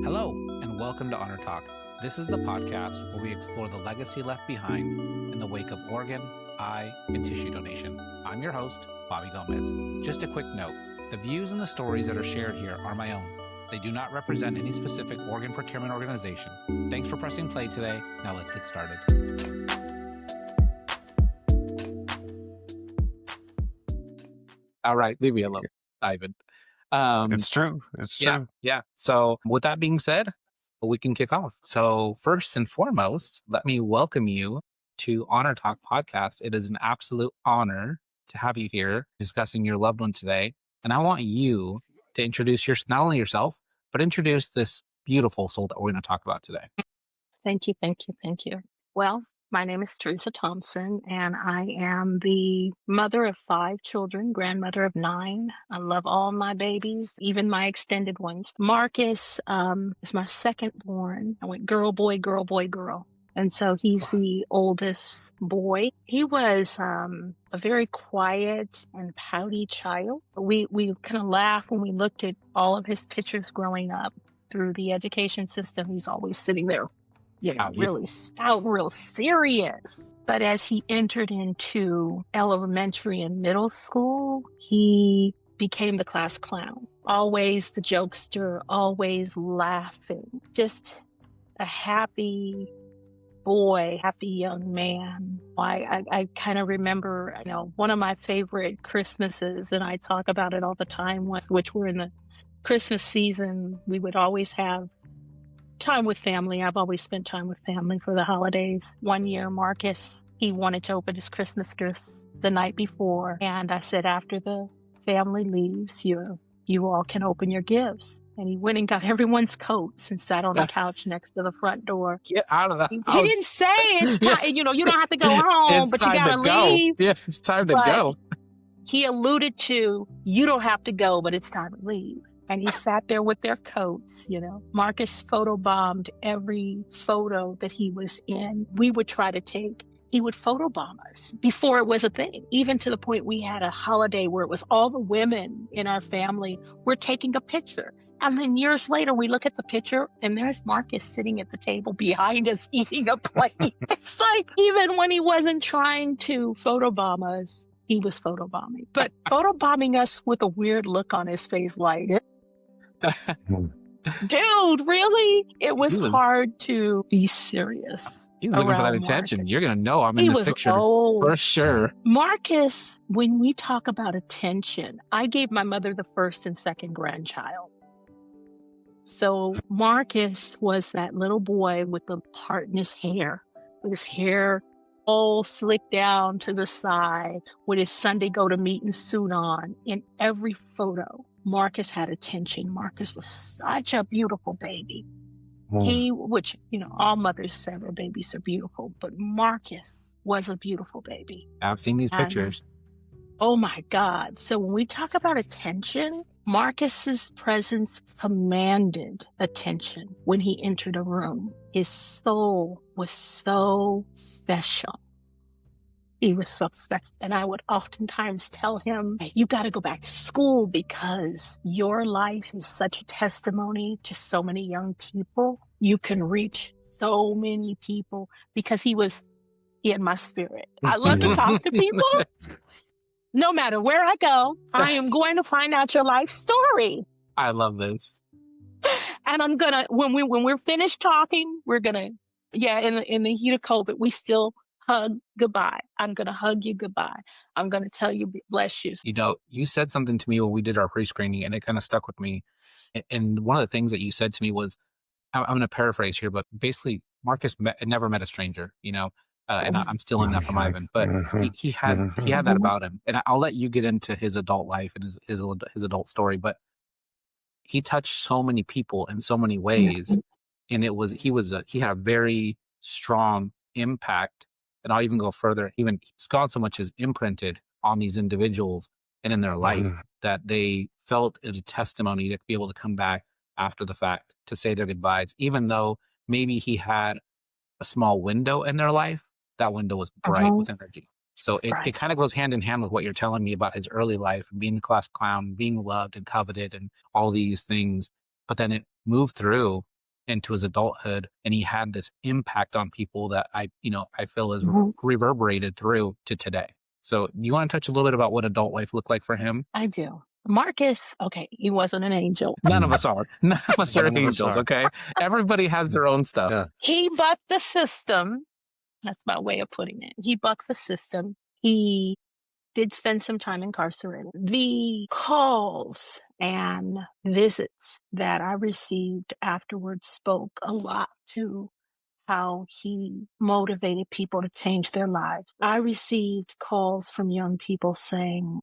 Hello, and welcome to Honor Talk. This is the podcast where we explore the legacy left behind in the wake of organ, eye, and tissue donation. I'm your host, Bobby Gomez. Just a quick note, the views and the stories that are shared here are my own. They do not represent any specific organ procurement organization. Thanks for pressing play today. Now let's get started. All right, leave me alone, Ivan. It's true. Yeah. So with that being said, we can kick off. So first and foremost, let me welcome you to Honor Talk podcast. It is an absolute honor to have you here discussing your loved one today. And I want you to introduce not only yourself, but introduce this beautiful soul that we're going to talk about today. Thank you. Well, my name is Teresa Thompson, and I am the mother of 5 children, grandmother of 9. I love all my babies, even my extended ones. Marcus is my second born. I went girl, boy, girl, boy, girl. And so he's the oldest boy. He was a very quiet and pouty child. We kind of laughed when we looked at all of his pictures growing up through the education system. He's always sitting there, really stout, real serious. But as he entered into elementary and middle school, he became the class clown. Always the jokester, always laughing. Just a happy boy, happy young man. I kind of remember, one of my favorite Christmases, and I talk about it all the time, which were in the Christmas season. We would always have time with family. I've always spent time with family for the holidays. One year, Marcus, he wanted to open his Christmas gifts the night before. And I said, after the family leaves, you all can open your gifts. And he went and got everyone's coats and sat on the couch next to the front door. Get out of the house. He didn't say it's time, you don't have to go home, but you gotta leave. Yeah, it's time to go. He alluded to, you don't have to go, but it's time to leave. And he sat there with their coats, Marcus photobombed every photo that he was in. We would try to take, he would photobomb us before it was a thing, even to the point we had a holiday where it was all the women in our family were taking a picture. And then years later, we look at the picture and there's Marcus sitting at the table behind us eating a plate. It's like, even when he wasn't trying to photobomb us, he was photobombing. But photobombing us with a weird look on his face like, dude, really? It was hard to be serious. He was looking for that attention. Marcus. You're going to know I'm in this picture for sure. Marcus, when we talk about attention, I gave my mother the first and second grandchild. So Marcus was that little boy with the part in his hair, with his hair all slicked down to the side, with his Sunday go-to-meeting suit on. In every photo, Marcus had attention. Marcus was such a beautiful baby. Which, all mothers say their babies are beautiful, but Marcus was a beautiful baby. I've seen these pictures. Oh my God. So when we talk about attention, Marcus's presence commanded attention when he entered a room. His soul was so special. He was so special. And I would oftentimes tell him, you got to go back to school because your life is such a testimony to so many young people. You can reach so many people because he was in my spirit. I love to talk to people. No matter where I go, I am going to find out your life story. I love this. And I'm going to, when we're finished talking, we're going to, in the heat of COVID, we still hug goodbye. I'm going to hug you goodbye. I'm going to tell you, bless you. You said something to me when we did our pre-screening and it kind of stuck with me. And one of the things that you said to me was, I'm going to paraphrase here, but basically Marcus never met a stranger, and I'm still in that from Ivan, but he had that about him. And I'll let you get into his adult life and his adult story, but he touched so many people in so many ways. And he had a very strong impact. And I'll even go further. Even he's gone so much as imprinted on these individuals and in their life that they felt it a testimony to be able to come back after the fact to say their goodbyes, even though maybe he had a small window in their life. That window was bright with energy. So it kind of goes hand in hand with what you're telling me about his early life, being the class clown, being loved and coveted and all these things. But then it moved through into his adulthood, and he had this impact on people that I feel is Mhm. reverberated through to today. So you want to touch a little bit about what adult life looked like for him? I do. Marcus, okay, he wasn't an angel. None of us are. None of us are None of us angels, are. okay? Everybody has their own stuff. Yeah. He bucked the system. That's my way of putting it. He bucked the system. He did spend some time incarcerated. The calls and visits that I received afterwards spoke a lot to how he motivated people to change their lives. I received calls from young people saying,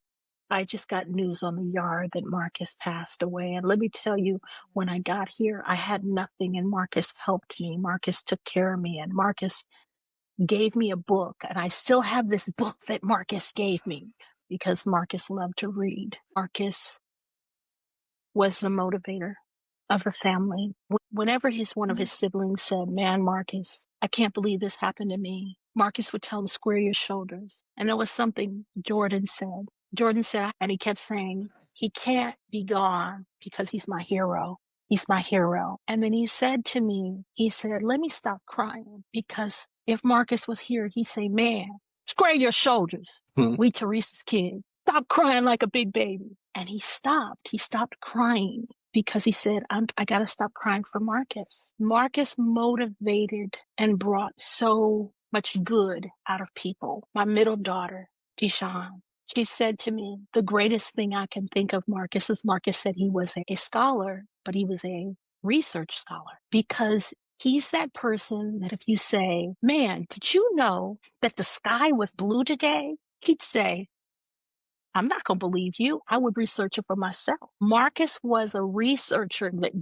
I just got news on the yard that Marcus passed away. And let me tell you, when I got here, I had nothing, and Marcus helped me. Marcus took care of me, and Marcus gave me a book. And I still have this book that Marcus gave me because Marcus loved to read. Marcus was the motivator of the family. Whenever one of his siblings said, man, Marcus, I can't believe this happened to me, Marcus would tell him, square your shoulders. And there was something Jordan said. Jordan said, and he kept saying, he can't be gone because he's my hero. He's my hero. And then he said to me, he said, let me stop crying, because if Marcus was here, he'd say, man, square your shoulders. We Teresa's kid. Stop crying like a big baby. And he stopped. He stopped crying because he said, I got to stop crying for Marcus. Marcus motivated and brought so much good out of people. My middle daughter, Deshawn, she said to me, the greatest thing I can think of Marcus is Marcus said he was a scholar, but he was a research scholar, because he's that person that if you say, man, did you know that the sky was blue today? He'd say, I'm not going to believe you. I would research it for myself. Marcus was a researcher that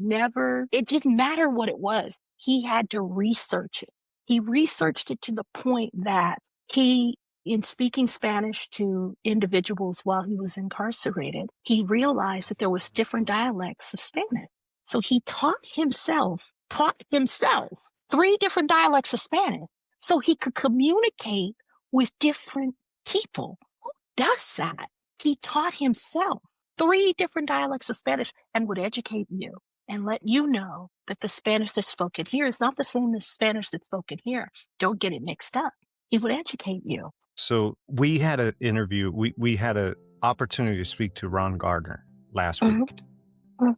it didn't matter what it was. He had to research it. He researched it to the point that in speaking Spanish to individuals while he was incarcerated, he realized that there was different dialects of Spanish. So he taught himself 3 different dialects of Spanish so he could communicate with different people. Who does that? He taught himself 3 different dialects of Spanish and would educate you and let you know that the Spanish that's spoken here is not the same as Spanish that's spoken here. Don't get it mixed up. He would educate you. So we had an interview. We had an opportunity to speak to Ron Gardner last week,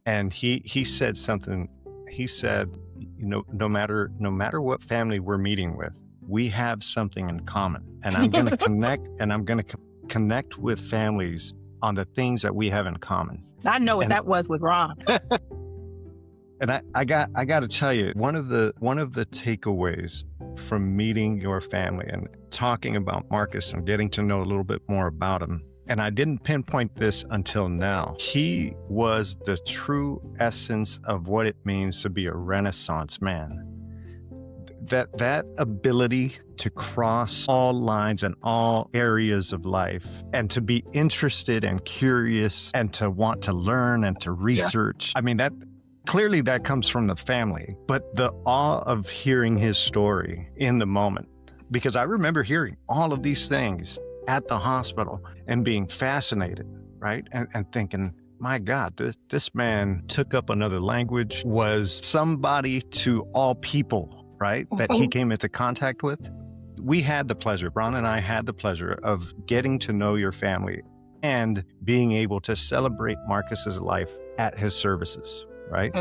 and he said something. He said, no matter what family we're meeting with, we have something in common, and I'm going to connect with families on the things that we have in common. I know what that was with Ron. And I got to tell you, one of the takeaways from meeting your family and talking about Marcus and getting to know a little bit more about him, and I didn't pinpoint this until now, he was the true essence of what it means to be a Renaissance man. That ability to cross all lines and all areas of life, and to be interested and curious and to want to learn and to research. Yeah. I mean, clearly that comes from the family, but the awe of hearing his story in the moment, because I remember hearing all of these things at the hospital and being fascinated, right? And thinking, my God, this man took up another language, was somebody to all people, right? That he came into contact with. We had the pleasure, Ron and I had the pleasure of getting to know your family and being able to celebrate Marcus's life at his services, right?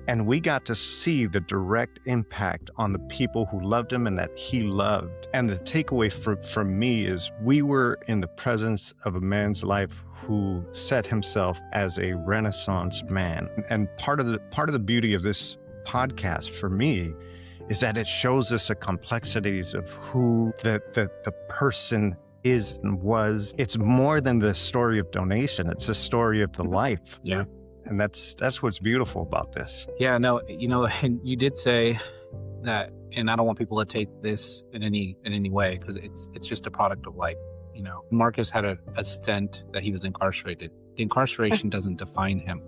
And we got to see the direct impact on the people who loved him and that he loved. And the takeaway for me is we were in the presence of a man's life who set himself as a Renaissance man. And part of the beauty of this podcast for me is that it shows us the complexities of who the person is and was. It's more than the story of donation. It's a story of the life. Yeah. And that's what's beautiful about this. Yeah, no, and you did say that, and I don't want people to take this in any way, because it's just a product of life. Marcus had a stint that he was incarcerated. The incarceration doesn't define him.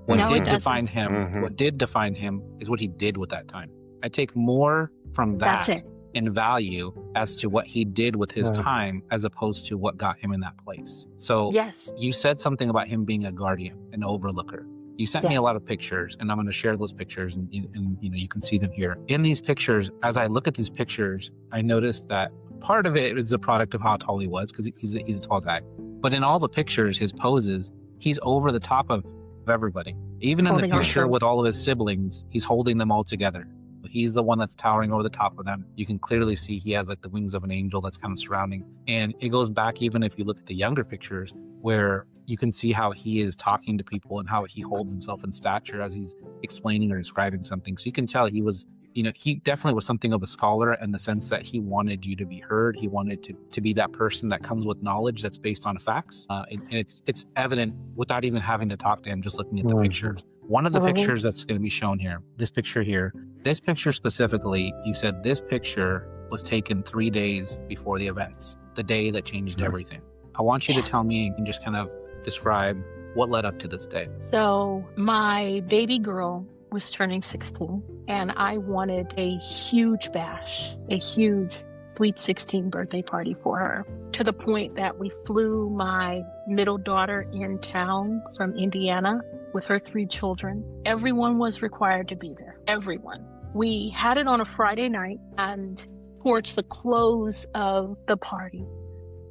What did define him is what he did with that time. I take more from that in value as to what he did with his time as opposed to what got him in that place. So you said something about him being a guardian, an overlooker. You sent me Yeah. a lot of pictures, and I'm going to share those pictures, and you can see them here. In these pictures, as I look at these pictures, I noticed that part of it is a product of how tall he was, because he's a tall guy. But in all the pictures, his poses, he's over the top of everybody. Even in the Holding our picture children. with all of his siblings, he's holding them all together. He's the one that's towering over the top of them. You can clearly see he has like the wings of an angel that's kind of surrounding. And it goes back, even if you look at the younger pictures, where you can see how he is talking to people and how he holds himself in stature as he's explaining or describing something. So you can tell he was, he definitely was something of a scholar in the sense that he wanted you to be heard. He wanted to be that person that comes with knowledge that's based on facts. And it's evident without even having to talk to him, just looking at the pictures. One of the pictures that's going to be shown here, this picture specifically, you said this picture was taken 3 days before the events, the day that changed everything. I want you to tell me and just kind of describe what led up to this day. So my baby girl was turning 16, and I wanted a huge bash, a huge sweet 16 birthday party for her, to the point that we flew my middle daughter in town from Indiana with her 3 children. Everyone was required to be there. Everyone. We had it on a Friday night, and towards the close of the party,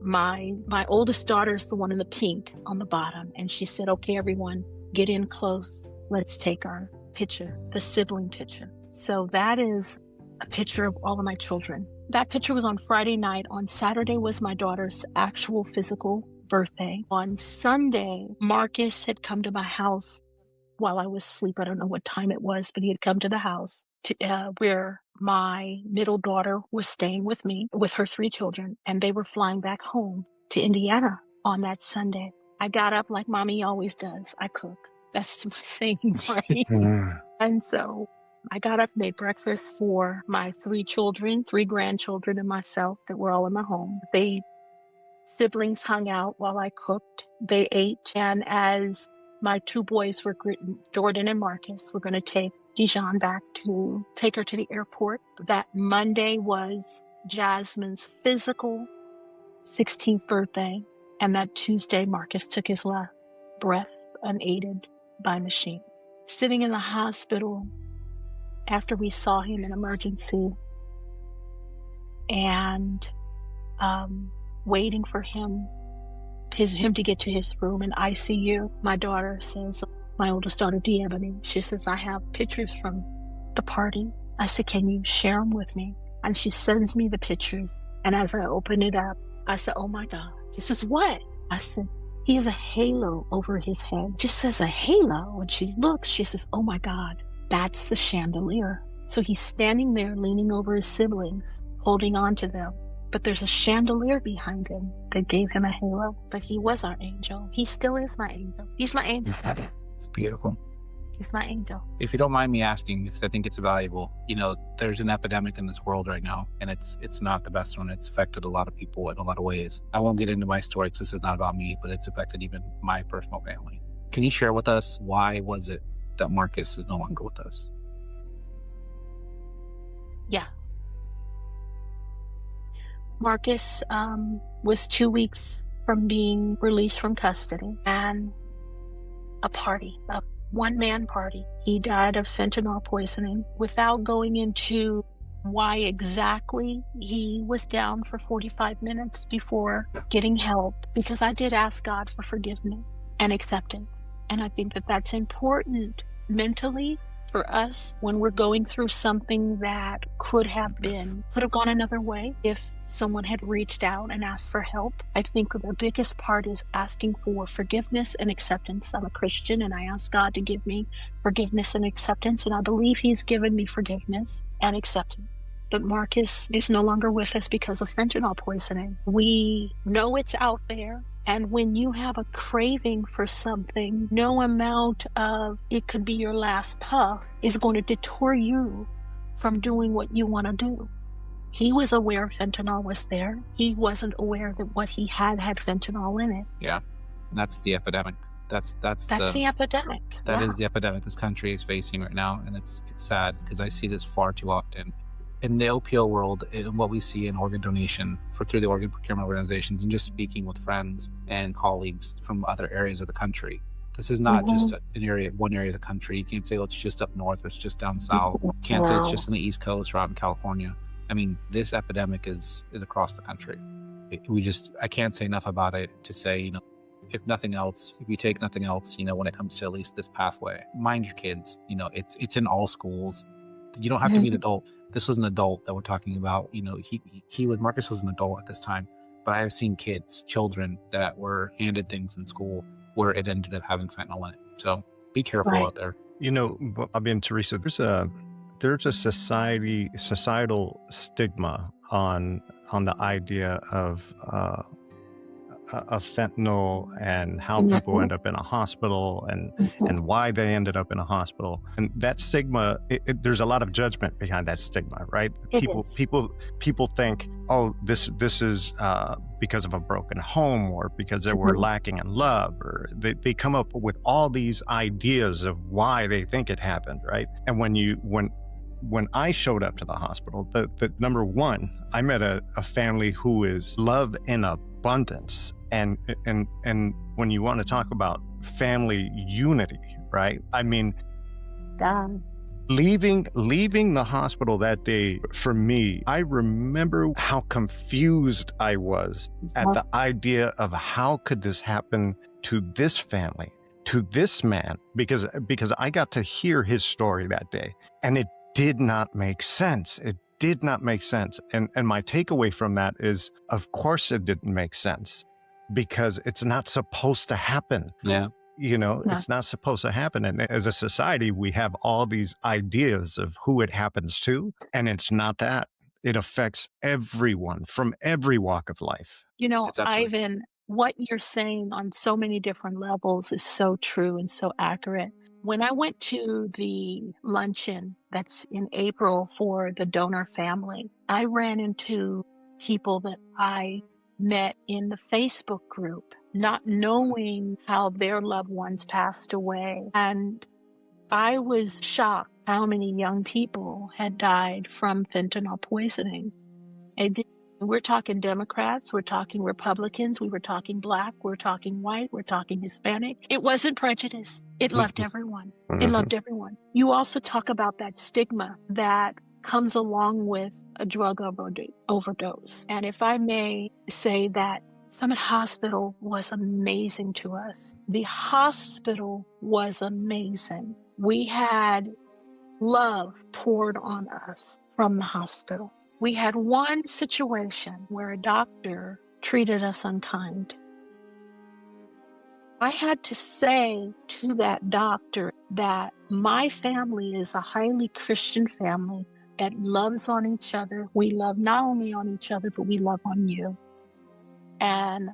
my oldest daughter is the one in the pink on the bottom, and she said, "Okay, everyone, get in close. Let's take our picture, the sibling picture." So that is a picture of all of my children. That picture was on Friday night. On Saturday was my daughter's actual physical birthday. On Sunday, Marcus had come to my house while I was asleep. I don't know what time it was, but he had come to the house where my middle daughter was staying with me, with her 3 children, and they were flying back home to Indiana on that Sunday. I got up like mommy always does. I cook. That's my thing, right? And so I got up, made breakfast for my 3 children, 3 grandchildren, and myself that were all in my home. Siblings hung out while I cooked. They ate, and as my 2 boys were, Jordan and Marcus, were going to take Dijon back to take her to the airport. That Monday was Jasmine's physical 16th birthday, and that Tuesday, Marcus took his last breath unaided by machine. Sitting in the hospital after we saw him in emergency, and waiting for him to get to his room in ICU, my daughter says, my oldest daughter, Diebony, she says, "I have pictures from the party." I said, "Can you share them with me?" And she sends me the pictures. And as I open it up, I said, "Oh my God." She says, "What?" I said, "He has a halo over his head." Just says a halo. And she looks, she says, "Oh my God, that's the chandelier." So he's standing there leaning over his siblings, holding on to them. But there's a chandelier behind him that gave him a halo. But he was our angel. He still is my angel. He's my angel. It's beautiful. He's my angel. If you don't mind me asking, because I think it's valuable, there's an epidemic in this world right now, and it's not the best one. It's affected a lot of people in a lot of ways. I won't get into my story because this is not about me, but it's affected even my personal family. Can you share with us, why was it that Marcus is no longer with us? Yeah. Marcus was 2 weeks from being released from custody, and a one-man party. He died of fentanyl poisoning. Without going into why exactly he was down for 45 minutes before getting help, because I did ask God for forgiveness and acceptance. And I think that that's important mentally for us when we're going through something that could have gone another way if someone had reached out and asked for help. I think the biggest part is asking for forgiveness and acceptance. I'm a Christian, and I ask God to give me forgiveness and acceptance, and I believe He's given me forgiveness and acceptance. But Marcus is no longer with us because of fentanyl poisoning. We know it's out there, and when you have a craving for something, no amount of it could be your last puff is going to deter you from doing what you want to do. He was aware fentanyl was there. He wasn't aware that what he had fentanyl in it. Yeah, that's the epidemic. That's the epidemic. That is the epidemic this country is facing right now, and it's sad because I see this far too often in the OPO world, in what we see in organ donation through the organ procurement organizations, and just speaking with friends and colleagues from other areas of the country. This is not just Mhm. one area of the country. You can't say, oh, it's just up north or it's just down south. You can't say it's Wow. just on the East Coast or out in California. I mean, this epidemic is across the country. I can't say enough about it to say, if nothing else, if you take nothing else, when it comes to at least this pathway, mind your kids. It's in all schools. You don't have to be an Mhm. adult. This was an adult that we're talking about. Marcus was an adult at this time, but I have seen children that were handed things in school where it ended up having fentanyl in it. So be careful Right. out there. I mean, Teresa, there's a societal stigma on the idea of fentanyl and how people Mhm. end up in a hospital Mhm. and why they ended up in a hospital. And that stigma, there's a lot of judgment behind that stigma, right? It People is. people people think, oh, this is because of a broken home or because they were Mhm. lacking in love, or they come up with all these ideas of why they think it happened, right? And when I showed up to the hospital, the number one, I met a family who is love in abundance. And when you want to talk about family unity, right? I mean, God. leaving the hospital that day, for me, I remember how confused I was at Mhm. the idea of how could this happen to this family, to this man, because I got to hear his story that day, and it did not make sense. It did not make sense. And my takeaway from that is, of course it didn't make sense, because it's not supposed to happen. Yeah. Yeah. It's not supposed to happen. And as a society, we have all these ideas of who it happens to, and it's not that. It affects everyone from every walk of life. It's absolutely. Ivan, what you're saying on so many different levels is so true and so accurate. When I went to the luncheon that's in April for the donor family, I ran into people that I met in the Facebook group, not knowing how their loved ones passed away. And I was shocked how many young people had died from fentanyl poisoning. And we're talking Democrats, we're talking Republicans, we were talking Black, we're talking white, we're talking Hispanic. It wasn't prejudice. It loved everyone. It Mhm. loved everyone. You also talk about that stigma that comes along with a drug overdose. And if I may say that Summit Hospital was amazing to us. The hospital was amazing. We had love poured on us from the hospital. We had one situation where a doctor treated us unkind. I had to say to that doctor that my family is a highly Christian family that loves on each other. We love not only on each other, but we love on you. And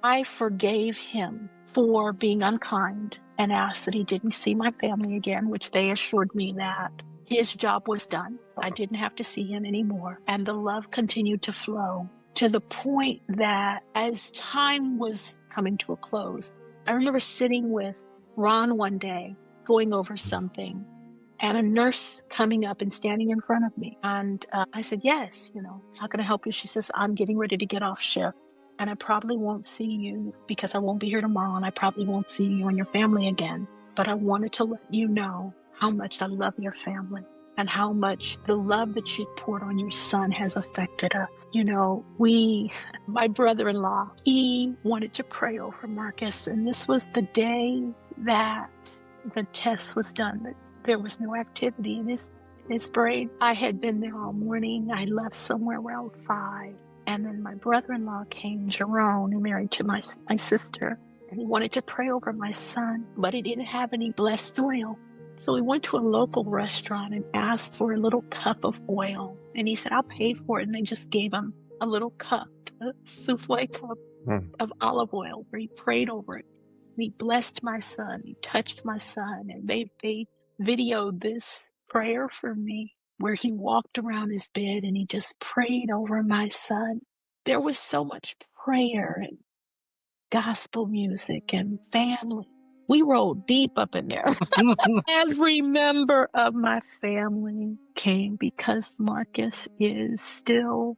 I forgave him for being unkind and asked that he didn't see my family again, which they assured me that his job was done. I didn't have to see him anymore. And the love continued to flow to the point that as time was coming to a close, I remember sitting with Ron one day going over something and a nurse coming up and standing in front of me. And I said, yes, how can I help you? She says, I'm getting ready to get off shift and I probably won't see you because I won't be here tomorrow and I probably won't see you and your family again. But I wanted to let you know how much I love your family and how much the love that you poured on your son has affected us. My brother-in-law, he wanted to pray over Marcus, and this was the day that the test was done, that there was no activity in his brain. I had been there all morning. I left somewhere around 5. And then my brother-in-law came, Jerome, who married to my sister, and he wanted to pray over my son, but he didn't have any blessed oil. So we went to a local restaurant and asked for a little cup of oil. And he said, I'll pay for it. And they just gave him a little cup, a souffle cup Mm. of olive oil where he prayed over it. And he blessed my son. He touched my son. And they videoed this prayer for me where he walked around his bed and he just prayed over my son. There was so much prayer and gospel music and family. We rolled deep up in there. Every member of my family came because Marcus is still,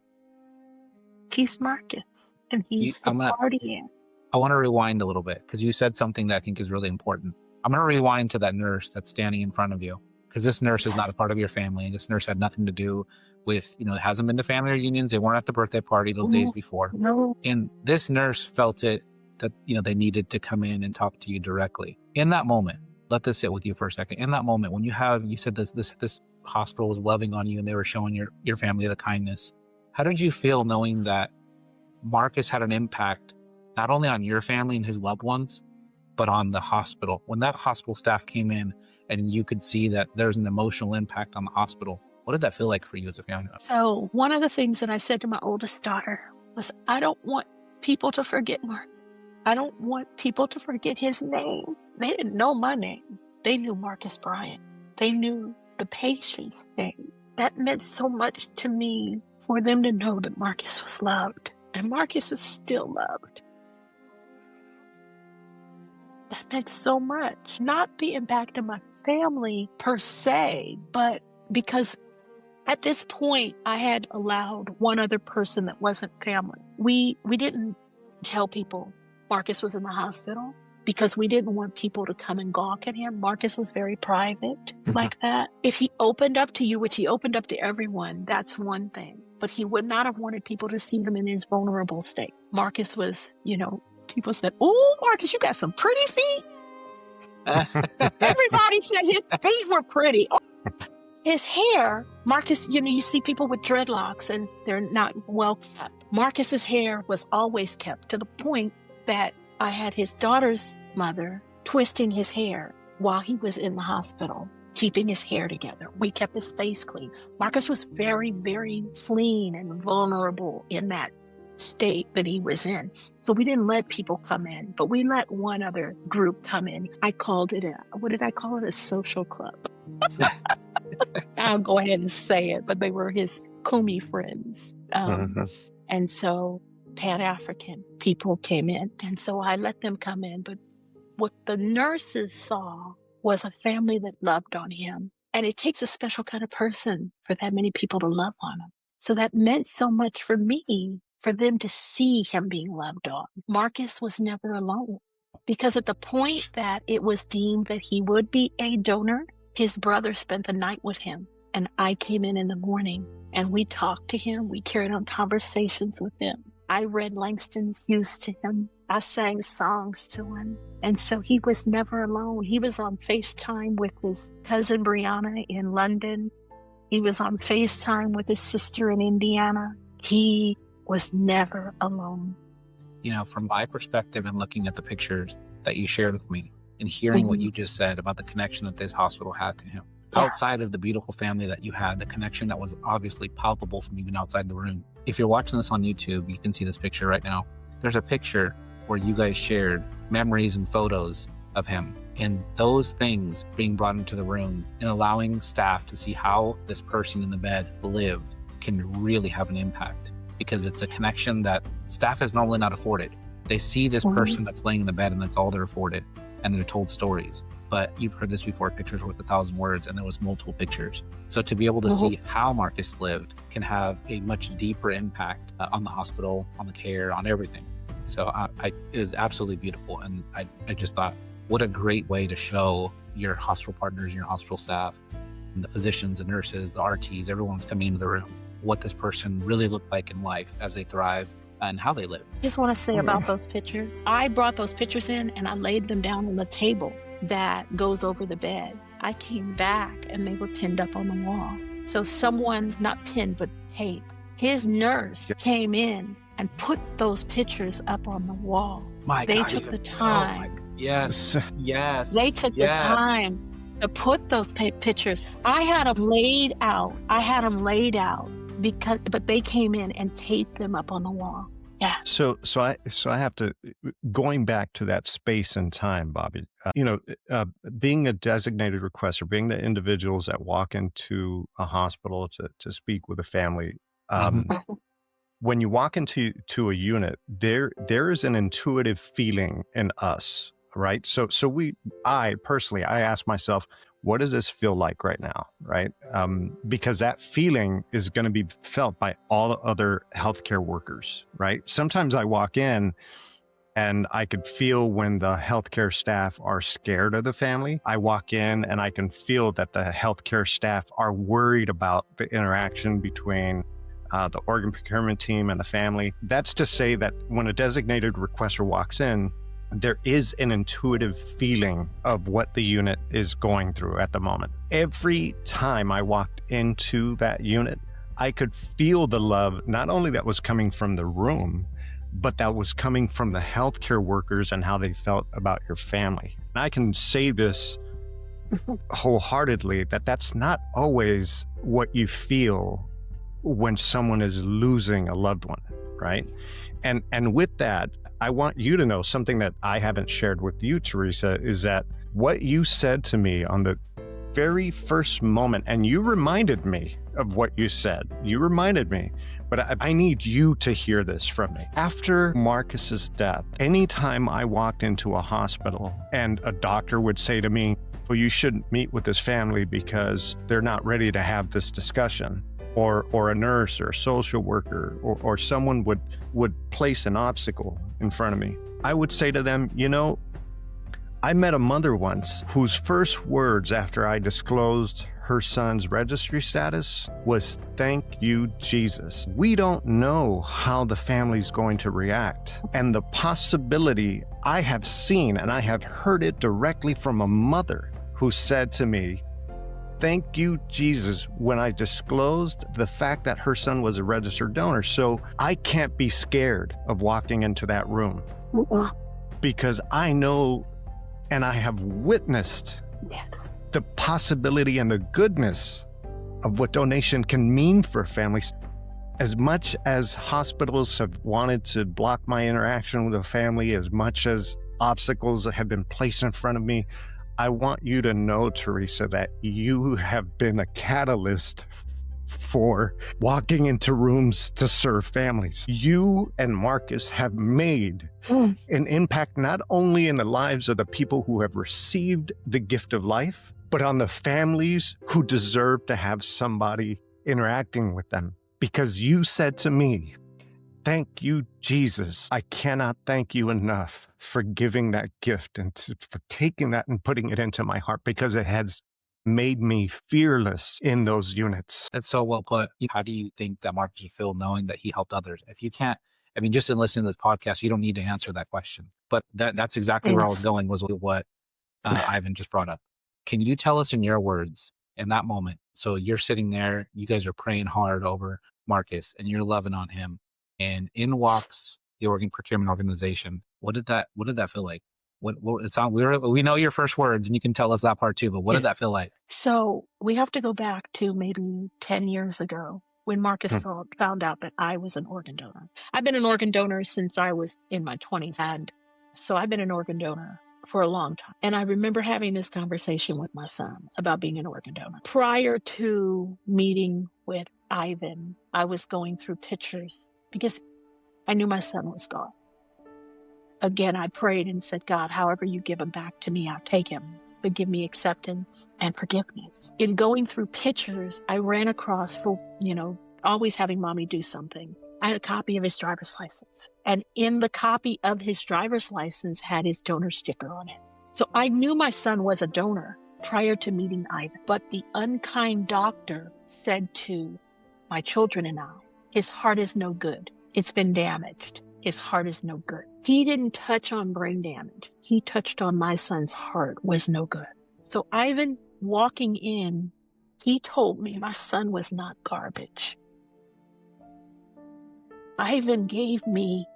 he's Marcus and he's still I'm not. partying. I want to rewind a little bit because you said something that I think is really important. I'm going to rewind to that nurse that's standing in front of you, because this nurse is not a Yes. part of your family. And this nurse had nothing to do with, it hasn't been to family reunions. They weren't at the birthday party those days Oh, before. no. And this nurse felt it that, they needed to come in and talk to you directly. In that moment, let this sit with you for a second. In that moment, when you said this hospital was loving on you and they were showing your family the kindness, how did you feel knowing that Marcus had an impact not only on your family and his loved ones, but on the hospital? When that hospital staff came in and you could see that there's an emotional impact on the hospital, what did that feel like for you as a family member? So one of the things that I said to my oldest daughter was, I don't want people to forget Mark. I don't want people to forget his name. They didn't know my name. They knew Marcus Bryant. They knew the patient's name. That meant so much to me for them to know that Marcus was loved. And Marcus is still loved. That meant so much. Not the impact of my family per se, but because at this point I had allowed one other person that wasn't family. We didn't tell people Marcus was in the hospital because we didn't want people to come and gawk at him. Marcus was very private like that. If he opened up to you, which he opened up to everyone, that's one thing. But he would not have wanted people to see him in his vulnerable state. Marcus was, people said, "Oh, Marcus, you got some pretty feet." Everybody said his feet were pretty. His hair, Marcus, you see people with dreadlocks and they're not well kept. Marcus's hair was always kept, to the point that I had his daughter's mother twisting his hair while he was in the hospital, keeping his hair together. We kept his face clean. Marcus was very, very clean and vulnerable in that state that he was in. So we didn't let people come in, but we let one other group come in. I called it a social club. I'll go ahead and say it, but they were his Kumi friends. And so Pan-African people came in. And so I let them come in. But what the nurses saw was a family that loved on him. And it takes a special kind of person for that many people to love on him. So that meant so much for me, for them to see him being loved on. Marcus was never alone, because at the point that it was deemed that he would be a donor, his brother spent the night with him. And I came in the morning and we talked to him. We carried on conversations with him. I read Langston Hughes to him. I sang songs to him. And so he was never alone. He was on FaceTime with his cousin Brianna in London. He was on FaceTime with his sister in Indiana. He was never alone. From my perspective and looking at the pictures that you shared with me and hearing what you just said about the connection that this hospital had to him, outside of the beautiful family that you had, the connection that was obviously palpable from even outside the room. If you're watching this on YouTube, you can see this picture right now. There's a picture where you guys shared memories and photos of him, and those things being brought into the room and allowing staff to see how this person in the bed lived can really have an impact, because it's a connection that staff is normally not afforded. They see this person that's laying in the bed and that's all they're afforded, and they're told stories. But you've heard this before, pictures worth 1,000 words, and there was multiple pictures. So to be able to see how Marcus lived can have a much deeper impact on the hospital, on the care, on everything. So it is absolutely beautiful. And I just thought, what a great way to show your hospital partners and your hospital staff and the physicians, the nurses, the RTs, everyone's coming into the room, what this person really looked like in life as they thrive and how they live. Just want to say about those pictures. I brought those pictures in and I laid them down on the table that goes over the bed. I came back and they were pinned up on the wall. So someone, not pinned, but tape, his nurse came in and put those pictures up on the wall. They took the time. Yes. They took the time to put those pictures. I had them laid out. But they came in and taped them up on the wall. Yeah. So I have to, going back to that space and time, Bobby, being a designated requester, being the individuals that walk into a hospital to speak with a family, when you walk into a unit, there is an intuitive feeling in us, right? So I personally ask myself, what does this feel like right now, right? Because that feeling is going to be felt by all other healthcare workers, right? Sometimes I walk in And I could feel when the healthcare staff are scared of the family. I walk in and I can feel that the healthcare staff are worried about the interaction between the organ procurement team and the family. That's to say that when a designated requester walks in, there is an intuitive feeling of what the unit is going through at the moment. Every time I walked into that unit, I could feel the love, not only that was coming from the room, but that was coming from the healthcare workers and how they felt about your family. And I can say this wholeheartedly, that that's not always what you feel when someone is losing a loved one, right? And with that, I want you to know something that I haven't shared with you, Teresa, is that what you said to me on the very first moment, and you reminded me of what you said. You reminded me, but I need you to hear this from me. After Marcus's death, anytime I walked into a hospital and a doctor would say to me, well, you shouldn't meet with this family because they're not ready to have this discussion, or a nurse or a social worker or someone would place an obstacle in front of me, I would say to them, you know, I met a mother once whose first words after I disclosed her son's registry status was, "Thank you, Jesus." We don't know how the family's going to react. And the possibility I have seen, and I have heard it directly from a mother who said to me, "Thank you, Jesus," when I disclosed the fact that her son was a registered donor. So I can't be scared of walking into that room because I know and I have witnessed the possibility and the goodness of what donation can mean for families. As much as hospitals have wanted to block my interaction with a family, as much as obstacles have been placed in front of me, I want you to know, Teresa, that you have been a catalyst for walking into rooms to serve families. You and Marcus have made an impact not only in the lives of the people who have received the gift of life, but on the families who deserve to have somebody interacting with them. Because you said to me, "Thank you, Jesus. I cannot thank you enough for giving that gift and for taking that and putting it into my heart, because it has made me fearless in those units." That's so well put. How do you think that Marcus would feel knowing that he helped others? If you can't, I mean, just in listening to this podcast, you don't need to answer that question. But that's exactly where I was going, was with what Ivan just brought up. Can you tell us in your words in that moment? So you're sitting there, you guys are praying hard over Marcus and you're loving on him. And in walks the organ procurement organization. What did that feel like? What it sound we know your first words and you can tell us that part too, but what did that feel like? So we have to go back to maybe 10 years ago when Marcus found out that I was an organ donor. I've been an organ donor since I was in my 20s. And so I've been an organ donor for a long time. And I remember having this conversation with my son about being an organ donor. Prior to meeting with Ivan, I was going through pictures because I knew my son was gone. Again, I prayed and said, God, however you give him back to me, I'll take him. But give me acceptance and forgiveness. In going through pictures, I ran across, always having mommy do something. I had a copy of his driver's license. And in the copy of his driver's license had his donor sticker on it. So I knew my son was a donor prior to meeting Ivan. But the unkind doctor said to my children and I, his heart is no good. It's been damaged. His heart is no good. He didn't touch on brain damage. He touched on my son's heart was no good. So Ivan walking in, he told me my son was not garbage. Ivan gave me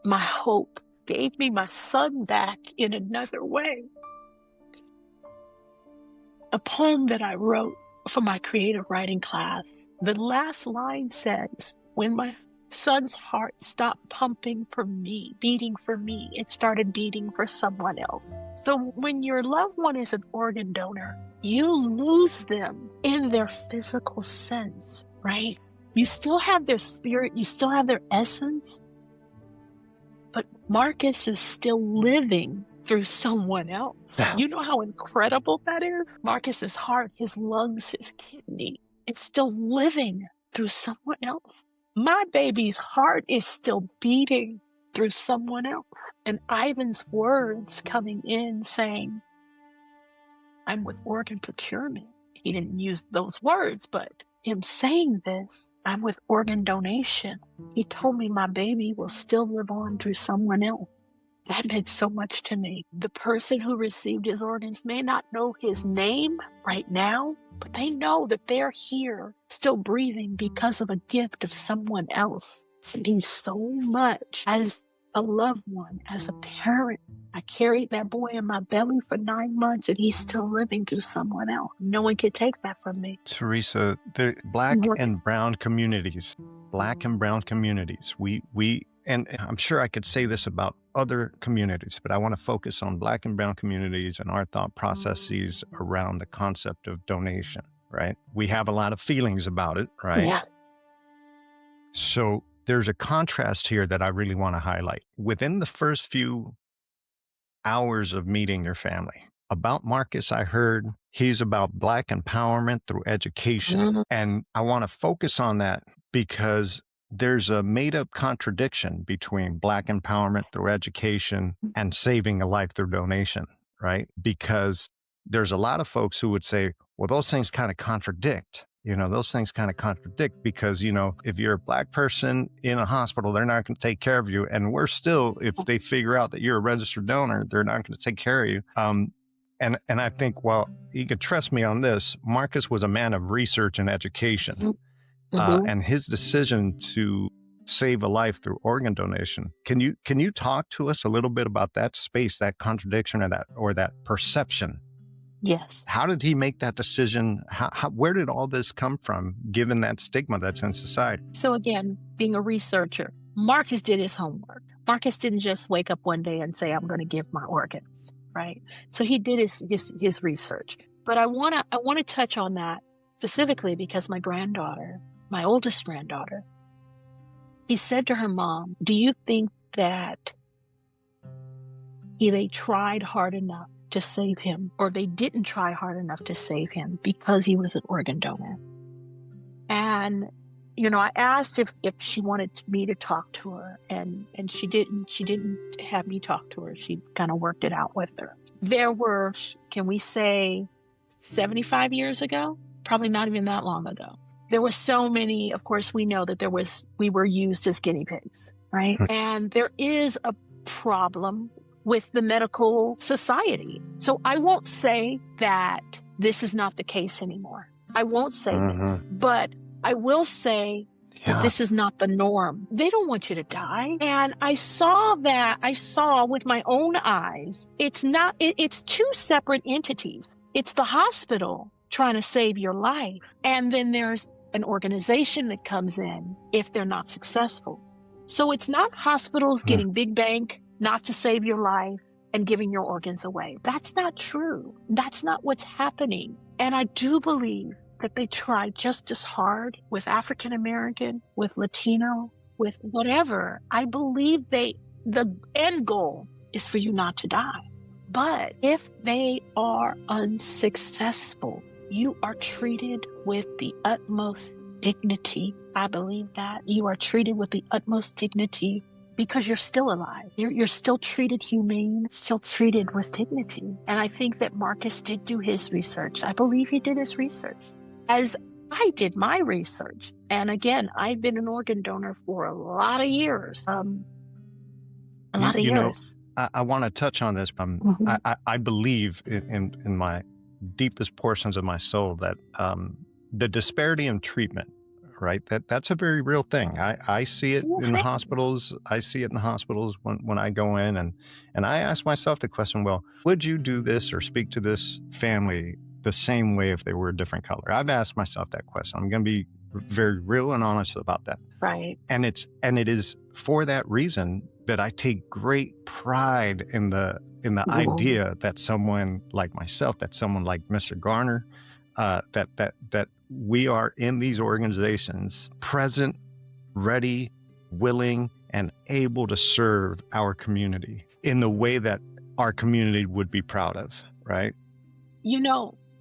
my hope, gave me my son back in another way. A poem that I wrote for my creative writing class, the last line says, when my son's heart stopped pumping for me, beating for me, it started beating for someone else. So when your loved one is an organ donor, you lose them in their physical sense, right? You still have their spirit, you still have their essence, but Marcus is still living through someone else. You know how incredible that is? Marcus's heart, his lungs, his kidney, it's still living through someone else. My baby's heart is still beating through someone else. And Ivan's words coming in saying, I'm with organ procurement. He didn't use those words, but him saying this, I'm with organ donation. He told me my baby will still live on through someone else. That meant so much to me. The person who received his organs may not know his name right now, but they know that they're here, still breathing because of a gift of someone else. It means so much. As a loved one, as a parent, I carried that boy in my belly for 9 months and he's still living through someone else. No one can take that from me. Teresa, the black and brown communities, and I'm sure I could say this about other communities, but I want to focus on black and brown communities and our thought processes around the concept of donation, right? We have a lot of feelings about it, right? Yeah. So there's a contrast here that I really want to highlight. Within the first few hours of meeting your family, about Marcus, I heard he's about Black empowerment through education. Mm-hmm. And I want to focus on that because there's a made up contradiction between Black empowerment through education and saving a life through donation, right? Because there's a lot of folks who would say, well, those things kind of contradict. Those things kind of contradict because, if you're a Black person in a hospital, they're not going to take care of you. And we're still, if they figure out that you're a registered donor, they're not going to take care of you. And I think, well, you can trust me on this. Marcus was a man of research and education. And his decision to save a life through organ donation. Can you talk to us a little bit about that space, that contradiction, or that perception? Yes. How did he make that decision? Where did all this come from, given that stigma that's in society? So again, being a researcher, Marcus did his homework. Marcus didn't just wake up one day and say, I'm going to give my organs, right? So he did his research. But I want to touch on that specifically because my oldest granddaughter, he said to her mom, do you think that they tried hard enough to save him, or they didn't try hard enough to save him because he was an organ donor? And, I asked if she wanted me to talk to her, and she didn't have me talk to her. She kind of worked it out with her. There were, can we say 75 years ago? Probably not even that long ago. There were so many, of course, we know that we were used as guinea pigs, right? And there is a problem with the medical society. So I won't say that this is not the case anymore. I won't say this, but I will say that this is not the norm. They don't want you to die. And I saw with my own eyes, it's two separate entities. It's the hospital trying to save your life. And then there's an organization that comes in if they're not successful. So it's not hospitals getting big bank, not to save your life and giving your organs away. That's not true. That's not what's happening. And I do believe that they try just as hard with African American, with Latino, with whatever. I believe the end goal is for you not to die. But if they are unsuccessful, you are treated with the utmost dignity. I believe that. You are treated with the utmost dignity because you're still alive. You're still treated humane, still treated with dignity. And I think that Marcus did do his research. I believe he did his research, as I did my research. And again, I've been an organ donor for a lot of years. I want to touch on this. I believe in my deepest portions of my soul that the disparity in treatment, right? That's a very real thing. I see it in the hospitals. I see it in the hospitals when I go in, and I ask myself the question, well, would you do this or speak to this family the same way if they were a different color? I've asked myself that question. I'm going to be very real and honest about that. Right. And it is for that reason that I take great pride in the idea that someone like myself, that someone like Mr. Garner, that we are in these organizations present, ready, willing, and able to serve our community in the way that our community would be proud of, right?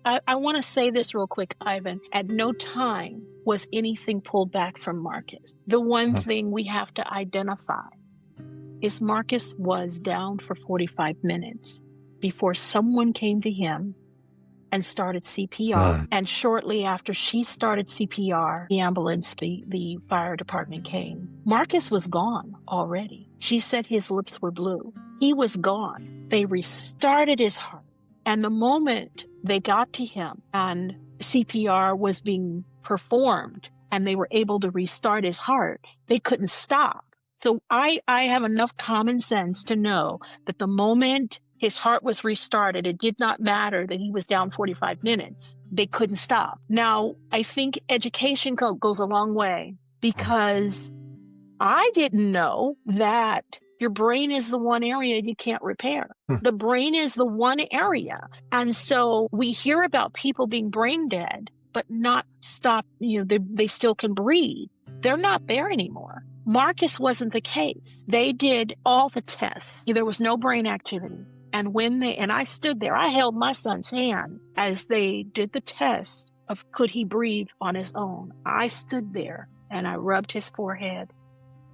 I want to say this real quick, Ivan. At no time was anything pulled back from Marcus. The one Mhm. thing we have to identify is Marcus was down for 45 minutes before someone came to him and started CPR. And shortly after she started CPR, the ambulance, the fire department came. Marcus was gone already. She said his lips were blue. He was gone. They restarted his heart. And the moment they got to him and CPR was being performed and they were able to restart his heart, they couldn't stop. So I have enough common sense to know that the moment his heart was restarted, it did not matter that he was down 45 minutes. They couldn't stop. Now, I think education goes a long way because I didn't know that your brain is the one area you can't repair. The brain is the one area. And so we hear about people being brain dead, but not stop, they still can breathe. They're not there anymore. Marcus wasn't the case. They did all the tests. There was no brain activity. And I stood there, I held my son's hand as they did the test of could he breathe on his own. I stood there and I rubbed his forehead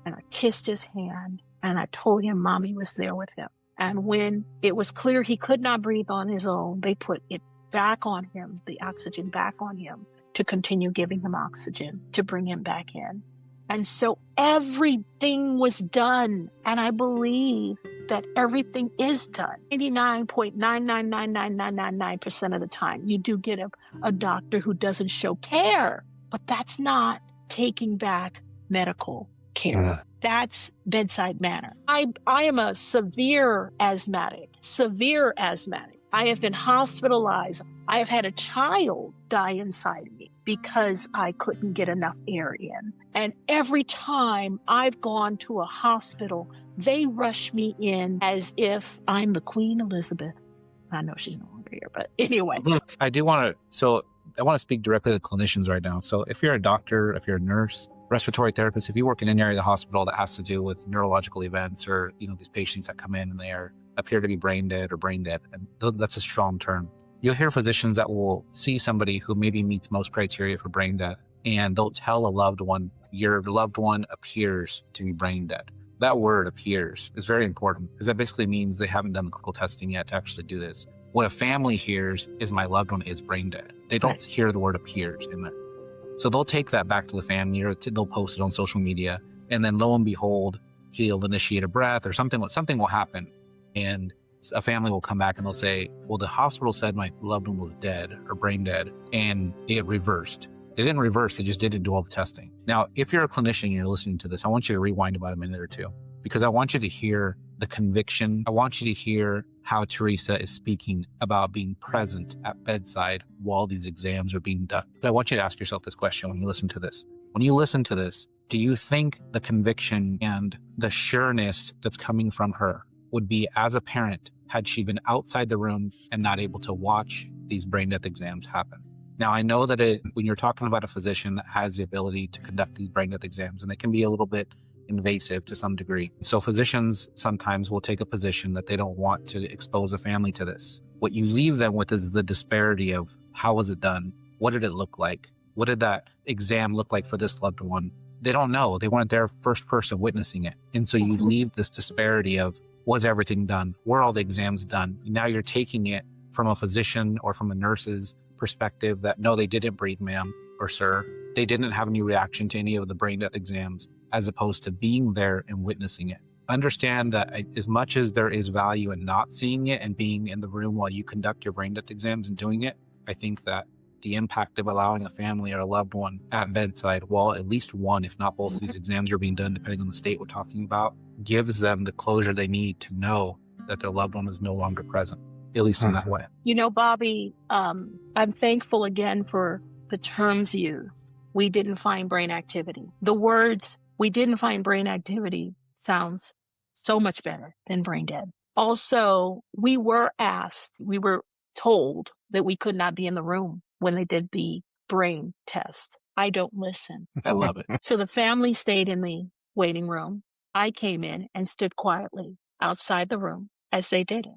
and I kissed his hand and I told him Mommy was there with him. And when it was clear he could not breathe on his own, they put it back on him, the oxygen back on him to continue giving him oxygen to bring him back in. And so everything was done. And I believe that everything is done. 99.9999999% of the time, you do get a doctor who doesn't show care, but that's not taking back medical care. Yeah. That's bedside manner. I am a severe asthmatic. I have been hospitalized. I have had a child die inside me because I couldn't get enough air in. And every time I've gone to a hospital, they rush me in as if I'm the Queen Elizabeth. I know she's no longer here, but anyway. I want to speak directly to clinicians right now. So if you're a doctor, if you're a nurse, respiratory therapist, if you work in any area of the hospital that has to do with neurological events or, these patients that come in and they appear to be brain dead or brain dead, and that's a strong term. You'll hear physicians that will see somebody who maybe meets most criteria for brain death, and they'll tell a loved one, your loved one appears to be brain dead. That word appears is very important because that basically means they haven't done the clinical testing yet to actually do this. What a family hears is my loved one is brain dead. They don't hear the word appears in there. So they'll take that back to the family or they'll post it on social media. And then lo and behold, he'll initiate a breath or something will happen. And a family will come back and they'll say, well, the hospital said my loved one was dead or brain dead and it reversed. They didn't reverse, they just didn't do all the testing. Now, if you're a clinician and you're listening to this, I want you to rewind about a minute or two because I want you to hear the conviction. I want you to hear how Teresa is speaking about being present at bedside while these exams are being done. But I want you to ask yourself this question when you listen to this. When you listen to this, do you think the conviction and the sureness that's coming from her would be as a parent had she been outside the room and not able to watch these brain death exams happen? Now, I know that when you're talking about a physician that has the ability to conduct these brain death exams, and they can be a little bit invasive to some degree. So physicians sometimes will take a position that they don't want to expose a family to this. What you leave them with is the disparity of how was it done? What did it look like? What did that exam look like for this loved one? They don't know. They weren't there first person witnessing it. And so you leave this disparity of was everything done? Were all the exams done? Now you're taking it from a physician or from a nurse's perspective that no, they didn't breathe, ma'am or sir. They didn't have any reaction to any of the brain death exams, as opposed to being there and witnessing it. Understand that as much as there is value in not seeing it and being in the room while you conduct your brain death exams and doing it, I think that the impact of allowing a family or a loved one at bedside while at least one, if not both of these exams are being done, depending on the state we're talking about, gives them the closure they need to know that their loved one is no longer present, at least in that way. Bobby, I'm thankful again for the terms used. We didn't find brain activity. The words we didn't find brain activity sounds so much better than brain dead. Also, we were told that we could not be in the room when they did the brain test. I don't listen. I love it. So the family stayed in the waiting room. I came in and stood quietly outside the room as they did it.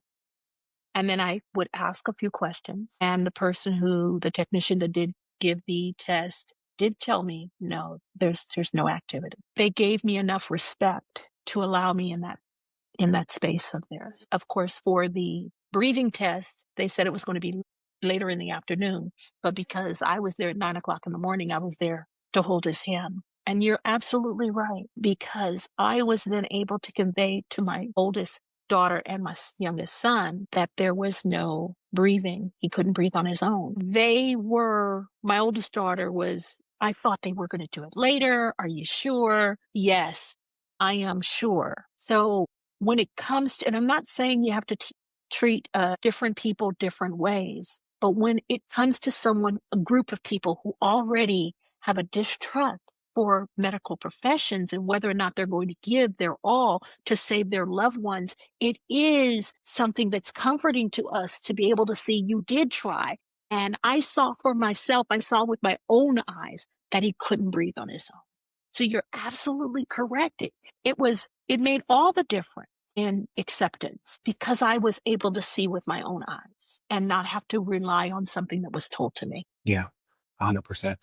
And then I would ask a few questions. And the technician that did give the test did tell me, no, there's no activity. They gave me enough respect to allow me in that space of theirs. Of course, for the breathing test, they said it was going to be later in the afternoon, but because I was there at 9 o'clock in the morning, I was there to hold his hand. And you're absolutely right, because I was then able to convey to my oldest daughter and my youngest son that there was no breathing. He couldn't breathe on his own. My oldest daughter I thought they were going to do it later. Are you sure? Yes, I am sure. So when it comes to, and I'm not saying you have to treat different people different ways, but when it comes to a group of people who already have a distrust for medical professions and whether or not they're going to give their all to save their loved ones, it is something that's comforting to us to be able to see you did try. And I saw for myself, I saw with my own eyes that he couldn't breathe on his own. So you're absolutely correct. It made all the difference in acceptance because I was able to see with my own eyes and not have to rely on something that was told to me. Yeah, 100%.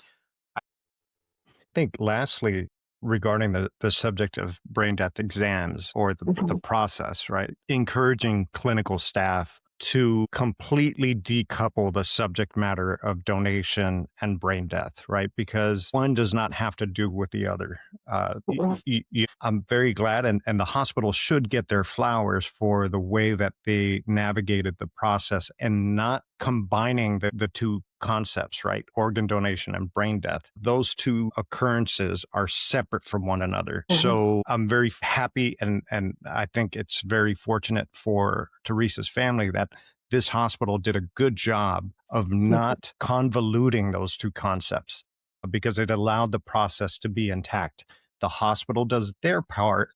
Think lastly, regarding the subject of brain death exams or the Mhm. process, right? Encouraging clinical staff to completely decouple the subject matter of donation and brain death, right? Because one does not have to do with the other. Mhm. I'm very glad, and the hospital should get their flowers for the way that they navigated the process and not combining the two concepts, right? Organ donation and brain death. Those two occurrences are separate from one another. Mhm. So I'm very happy, and I think it's very fortunate for Teresa's family that this hospital did a good job of Mhm. not convoluting those two concepts because it allowed the process to be intact. The hospital does their part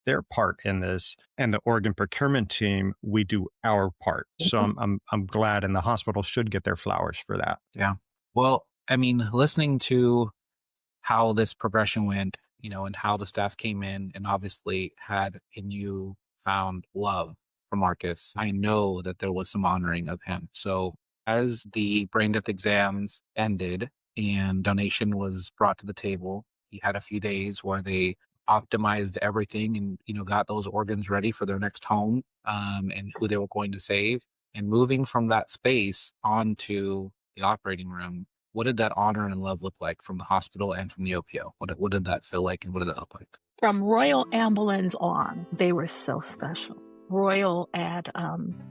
in this, and the organ procurement team, we do our part. So Mhm. I'm glad, and the hospital should get their flowers for that. Yeah. Well, I mean, listening to how this progression went, and how the staff came in and obviously had a new found love for Marcus, I know that there was some honoring of him. So as the brain death exams ended and donation was brought to the table, he had a few days where they optimized everything and, got those organs ready for their next home, and who they were going to save. And moving from that space onto the operating room, what did that honor and love look like from the hospital and from the OPO? What did that feel like and what did that look like? From Royal Ambulance on, they were so special. Royal had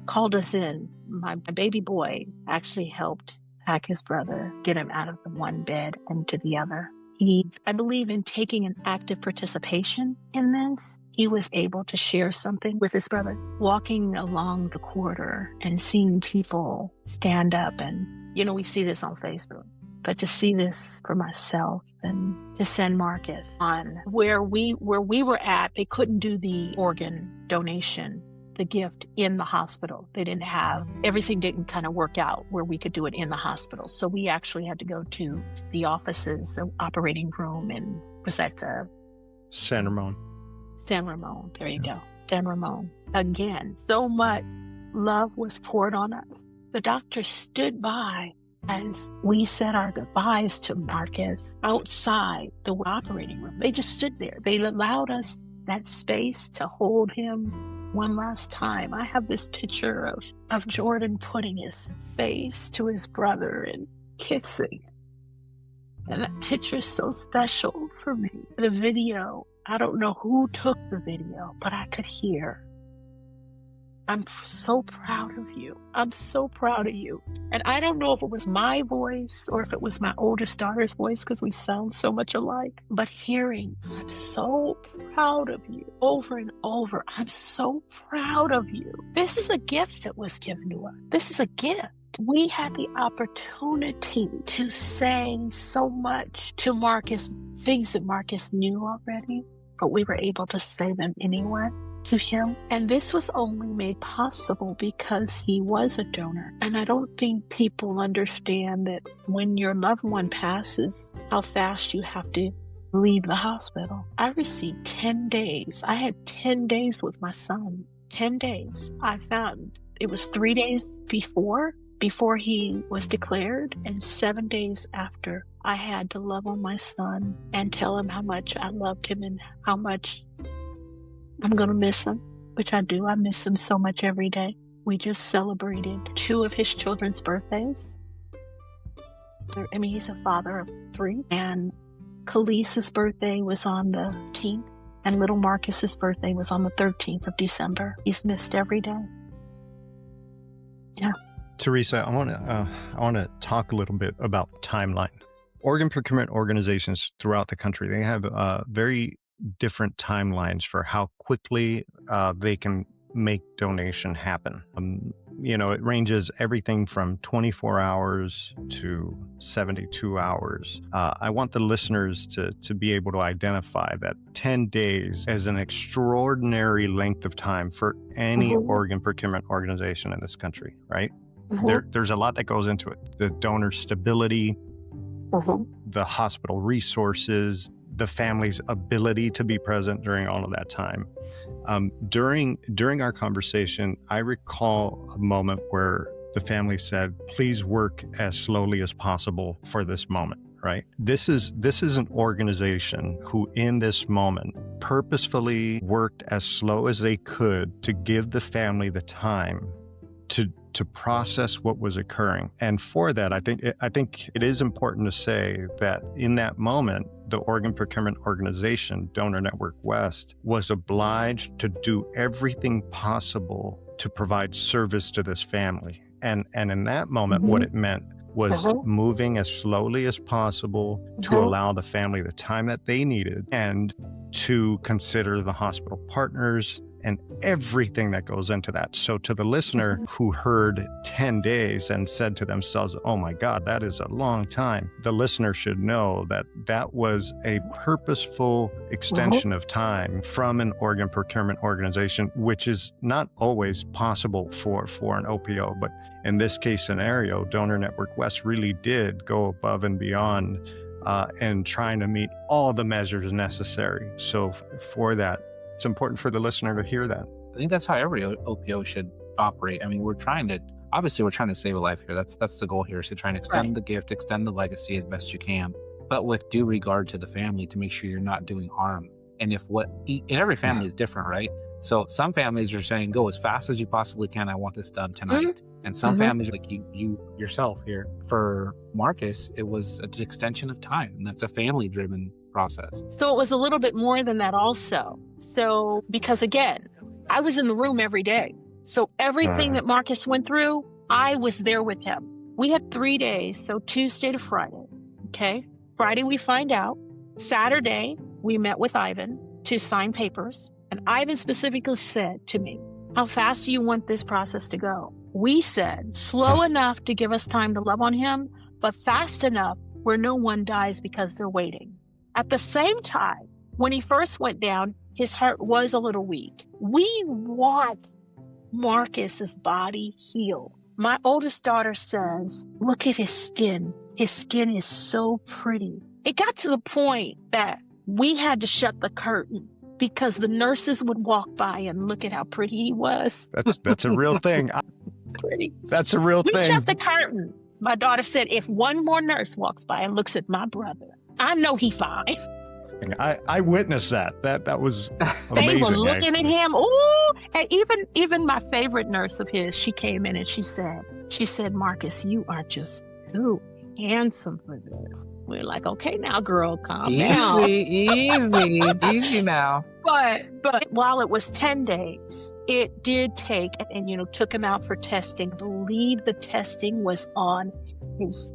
called us in. My baby boy actually helped pack his brother, get him out of the one bed into the other. I believe in taking an active participation in this. He was able to share something with his brother, walking along the corridor and seeing people stand up. And, we see this on Facebook, but to see this for myself and to send Marcus on where we were at, they couldn't do the organ donation, the gift in the hospital. Everything didn't kind of work out where we could do it in the hospital. So we actually had to go to the offices, the operating room, and was that San Ramon. San Ramon. There you go. San Ramon. Again, so much love was poured on us. The doctor stood by as we said our goodbyes to Marcus outside the operating room. They just stood there. They allowed us that space to hold him one last time. I have this picture of Jordan putting his face to his brother and kissing. And that picture is so special for me. The video, I don't know who took the video, but I could hear, I'm so proud of you. I'm so proud of you. And I don't know if it was my voice or if it was my oldest daughter's voice because we sound so much alike, but hearing, I'm so proud of you over and over. I'm so proud of you. This is a gift that was given to us. This is a gift. We had the opportunity to say so much to Marcus, things that Marcus knew already, but we were able to say them anyway to him. And this was only made possible because he was a donor. And I don't think people understand that when your loved one passes, how fast you have to leave the hospital. I received 10 days. I had 10 days with my son. 10 days. I found it was 3 days before he was declared, and 7 days after. I had to love on my son and tell him how much I loved him and how much I'm going to miss him, which I do. I miss him so much every day. We just celebrated 2 of his children's birthdays. I mean, he's a father of 3. And Khalees's birthday was on the 10th, and little Marcus's birthday was on the 13th of December. He's missed every day. Yeah. Teresa, I want to talk a little bit about timeline. Organ procurement organizations throughout the country, they have very different timelines for how quickly they can make donation happen. It ranges everything from 24 hours to 72 hours. I want the listeners to be able to identify that 10 days as an extraordinary length of time for any organ procurement organization in this country, right? There's a lot that goes into it. The donor stability, the hospital resources, the family's ability to be present during all of that time. During our conversation, I recall a moment where the family said, please work as slowly as possible for this moment, right? This is an organization who in this moment purposefully worked as slow as they could to give the family the time to process what was occurring. And for that, I think it is important to say that in that moment, the organ procurement organization, Donor Network West, was obliged to do everything possible to provide service to this family. And in that moment, what it meant was moving as slowly as possible to allow the family the time that they needed and to consider the hospital partners and everything that goes into that. So to the listener who heard 10 days and said to themselves, oh my God, that is a long time, the listener should know that that was a purposeful extension of time from an organ procurement organization, which is not always possible for an OPO. But in this case scenario, Donor Network West really did go above and beyond and trying to meet all the measures necessary. So for that, it's important for the listener to hear that. I think that's how every OPO should operate. I mean, we're trying to save a life here. That's the goal here, is to try and extend the gift, extend the legacy as best you can, but with due regard to the family to make sure you're not doing harm. And every family is different, right? So some families are saying, go as fast as you possibly can. I want this done tonight. And some families, like you yourself here, for Marcus, it was an extension of time, and that's a family-driven process. So it was a little bit more than that also. So, because again, I was in the room every day. So everything that Marcus went through, I was there with him. We had 3 days, so Tuesday to Friday. Okay. Friday, we find out. Saturday, we met with Ivan to sign papers. And Ivan specifically said to me, how fast do you want this process to go? We said slow enough to give us time to love on him, but fast enough where no one dies because they're waiting. At the same time, when he first went down, his heart was a little weak. We want Marcus's body heal. My oldest daughter says, look at his skin. His skin is so pretty. It got to the point that we had to shut the curtain because the nurses would walk by and look at how pretty he was. That's a real thing. Pretty. That's a real thing. We shut the curtain. My daughter said, if one more nurse walks by and looks at my brother, I know he fine. I witnessed that. That was amazing. They were looking at him. Ooh, and even my favorite nurse of his, she came in and she said, Marcus, you are just too handsome for this. We're like, okay, now, girl, calm down. Easy now. But while it was 10 days, it did take, and took him out for testing. I believe the testing was on his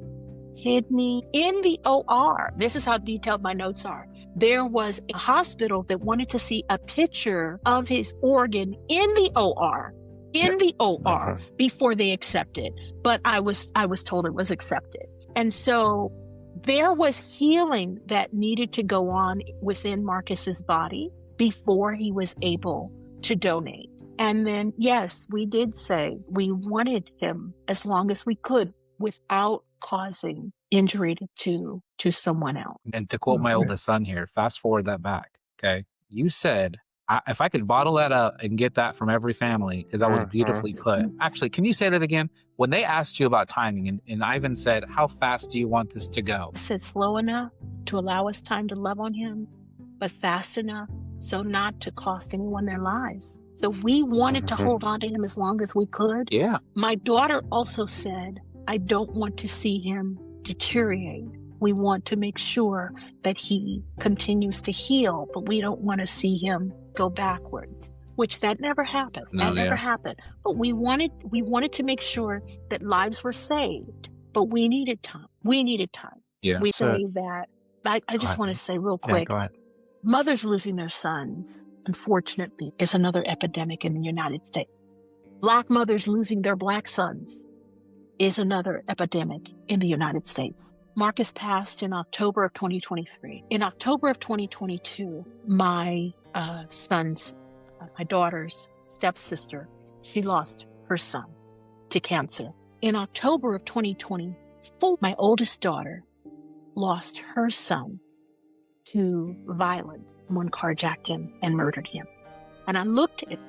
kidney in the OR. This is how detailed my notes are. There was a hospital that wanted to see a picture of his organ in the OR. Before they accepted. But I was told it was accepted. And so there was healing that needed to go on within Marcus's body before he was able to donate. And then, yes, we did say we wanted him as long as we could without causing injury to someone else. And to quote my oldest son here, fast forward that back. Okay. You said, If I could bottle that up and get that from every family, because that was beautifully put. Actually, can you say that again? When they asked you about timing, and Ivan said, how fast do you want this to go? I said slow enough to allow us time to love on him, but fast enough so not to cost anyone their lives. So we wanted to hold on to him as long as we could. Yeah. My daughter also said, I don't want to see him deteriorate. We want to make sure that he continues to heal, but we don't want to see him go backwards, which that never happened. That never happened. But we wanted to make sure that lives were saved, but we needed time. Yeah. We say that, I just want to say real quick, go ahead. mothers losing their sons, unfortunately, is another epidemic in the United States. Black mothers losing their Black sons is another epidemic in the United States. Marcus passed in October of 2023. In October of 2022, my my daughter's stepsister, she lost her son to cancer. In October of 2024, my oldest daughter lost her son to violence. Someone carjacked him and murdered him. And I looked at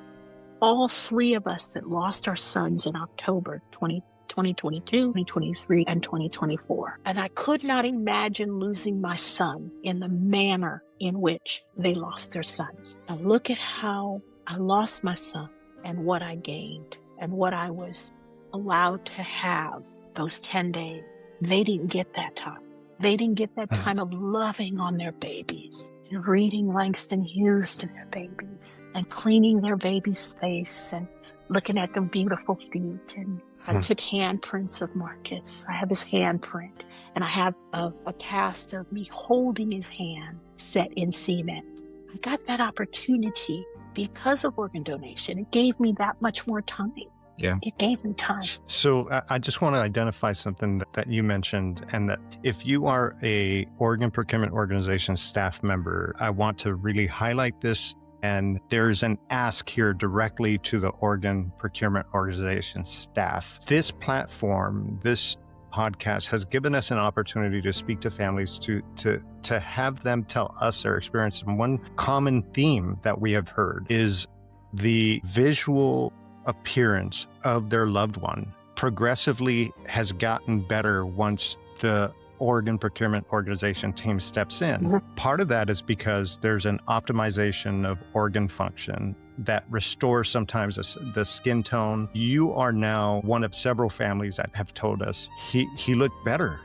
all three of us that lost our sons in October 2022, 2023, and 2024. And I could not imagine losing my son in the manner in which they lost their sons. And look at how I lost my son and what I gained and what I was allowed to have those 10 days. They didn't get that time. They didn't get that time of loving on their babies and reading Langston Hughes to their babies and cleaning their baby's face and looking at their beautiful feet. And I took handprints of Marcus. I have his handprint, and I have a cast of me holding his hand set in cement. I got that opportunity because of organ donation. It gave me that much more time. Yeah. It gave me time. So I just want to identify something that you mentioned, and that if you are a organ procurement organization staff member, I want to really highlight this. And there's an ask here directly to the organ procurement organization staff. This platform, this podcast has given us an opportunity to speak to families, to have them tell us their experience. And one common theme that we have heard is the visual appearance of their loved one progressively has gotten better once the organ procurement organization team steps in. Part of that is because there's an optimization of organ function that restores sometimes the skin tone. You are now one of several families that have told us he looked better.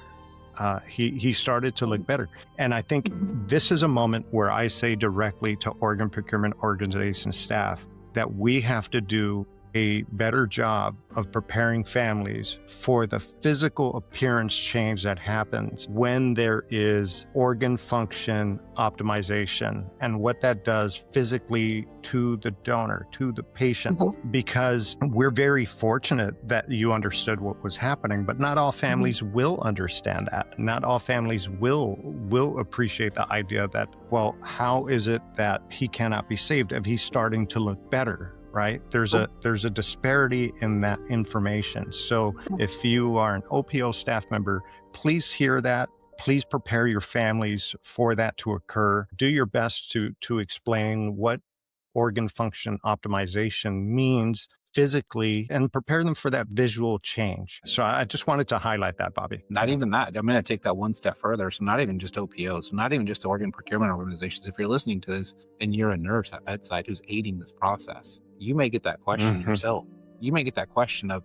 He started to look better. And I think this is a moment where I say directly to organ procurement organization staff that we have to do a better job of preparing families for the physical appearance change that happens when there is organ function optimization and what that does physically to the donor, to the patient. Because we're very fortunate that you understood what was happening, but not all families will understand that. Not all families will appreciate the idea that, well, how is it that he cannot be saved if he's starting to look better? Right? There's a disparity in that information. So if you are an OPO staff member, please hear that. Please prepare your families for that to occur. Do your best to explain what organ function optimization means physically and prepare them for that visual change. So I just wanted to highlight that, Bobby. Not even that. I'm going to take that one step further. So not even just OPOs, so not even just organ procurement organizations. If you're listening to this and you're a nurse at bedside who's aiding this process, you may get that question yourself. You may get that question of,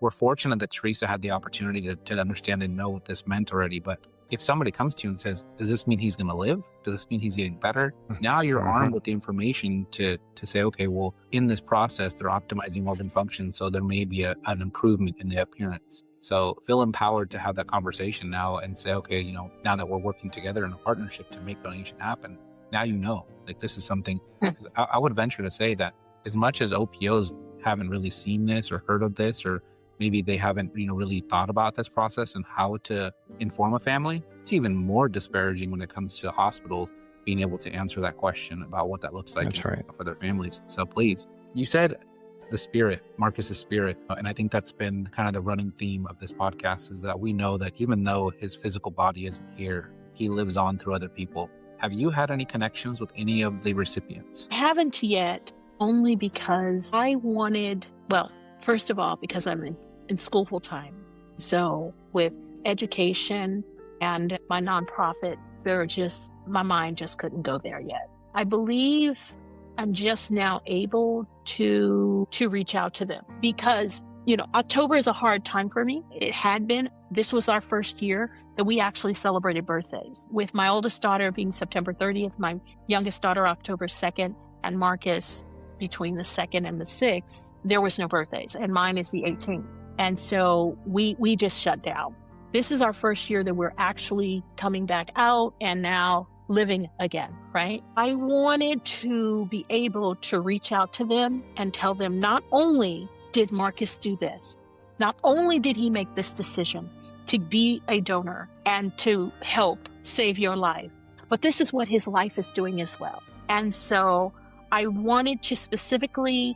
we're fortunate that Teresa had the opportunity to understand and know what this meant already. But if somebody comes to you and says, does this mean he's going to live? Does this mean he's getting better? Now you're armed with the information to say, okay, well, in this process, they're optimizing organ function. So there may be an improvement in the appearance. So feel empowered to have that conversation now and say, okay, now that we're working together in a partnership to make donation happen, now like this is something. I would venture to say that as much as OPOs haven't really seen this or heard of this, or maybe they haven't really thought about this process and how to inform a family, it's even more disparaging when it comes to hospitals being able to answer that question about what that looks like for their families. So please, you said the spirit, Marcus's spirit, and I think that's been kind of the running theme of this podcast, is that we know that even though his physical body isn't here, he lives on through other people. Have you had any connections with any of the recipients? I haven't yet, only because I wanted, well, first of all, because I'm in school full time. So with education and my nonprofit, my mind just couldn't go there yet. I believe I'm just now able to reach out to them because, October is a hard time for me. It had been. This was our first year that we actually celebrated birthdays, with my oldest daughter being September 30th, my youngest daughter October 2nd, and Marcus between the 2nd and the 6th. There was no birthdays, and mine is the 18th. And so we just shut down. This is our first year that we're actually coming back out and now living again, right? I wanted to be able to reach out to them and tell them, not only did Marcus do this, not only did he make this decision to be a donor and to help save your life, but this is what his life is doing as well. And so I wanted to specifically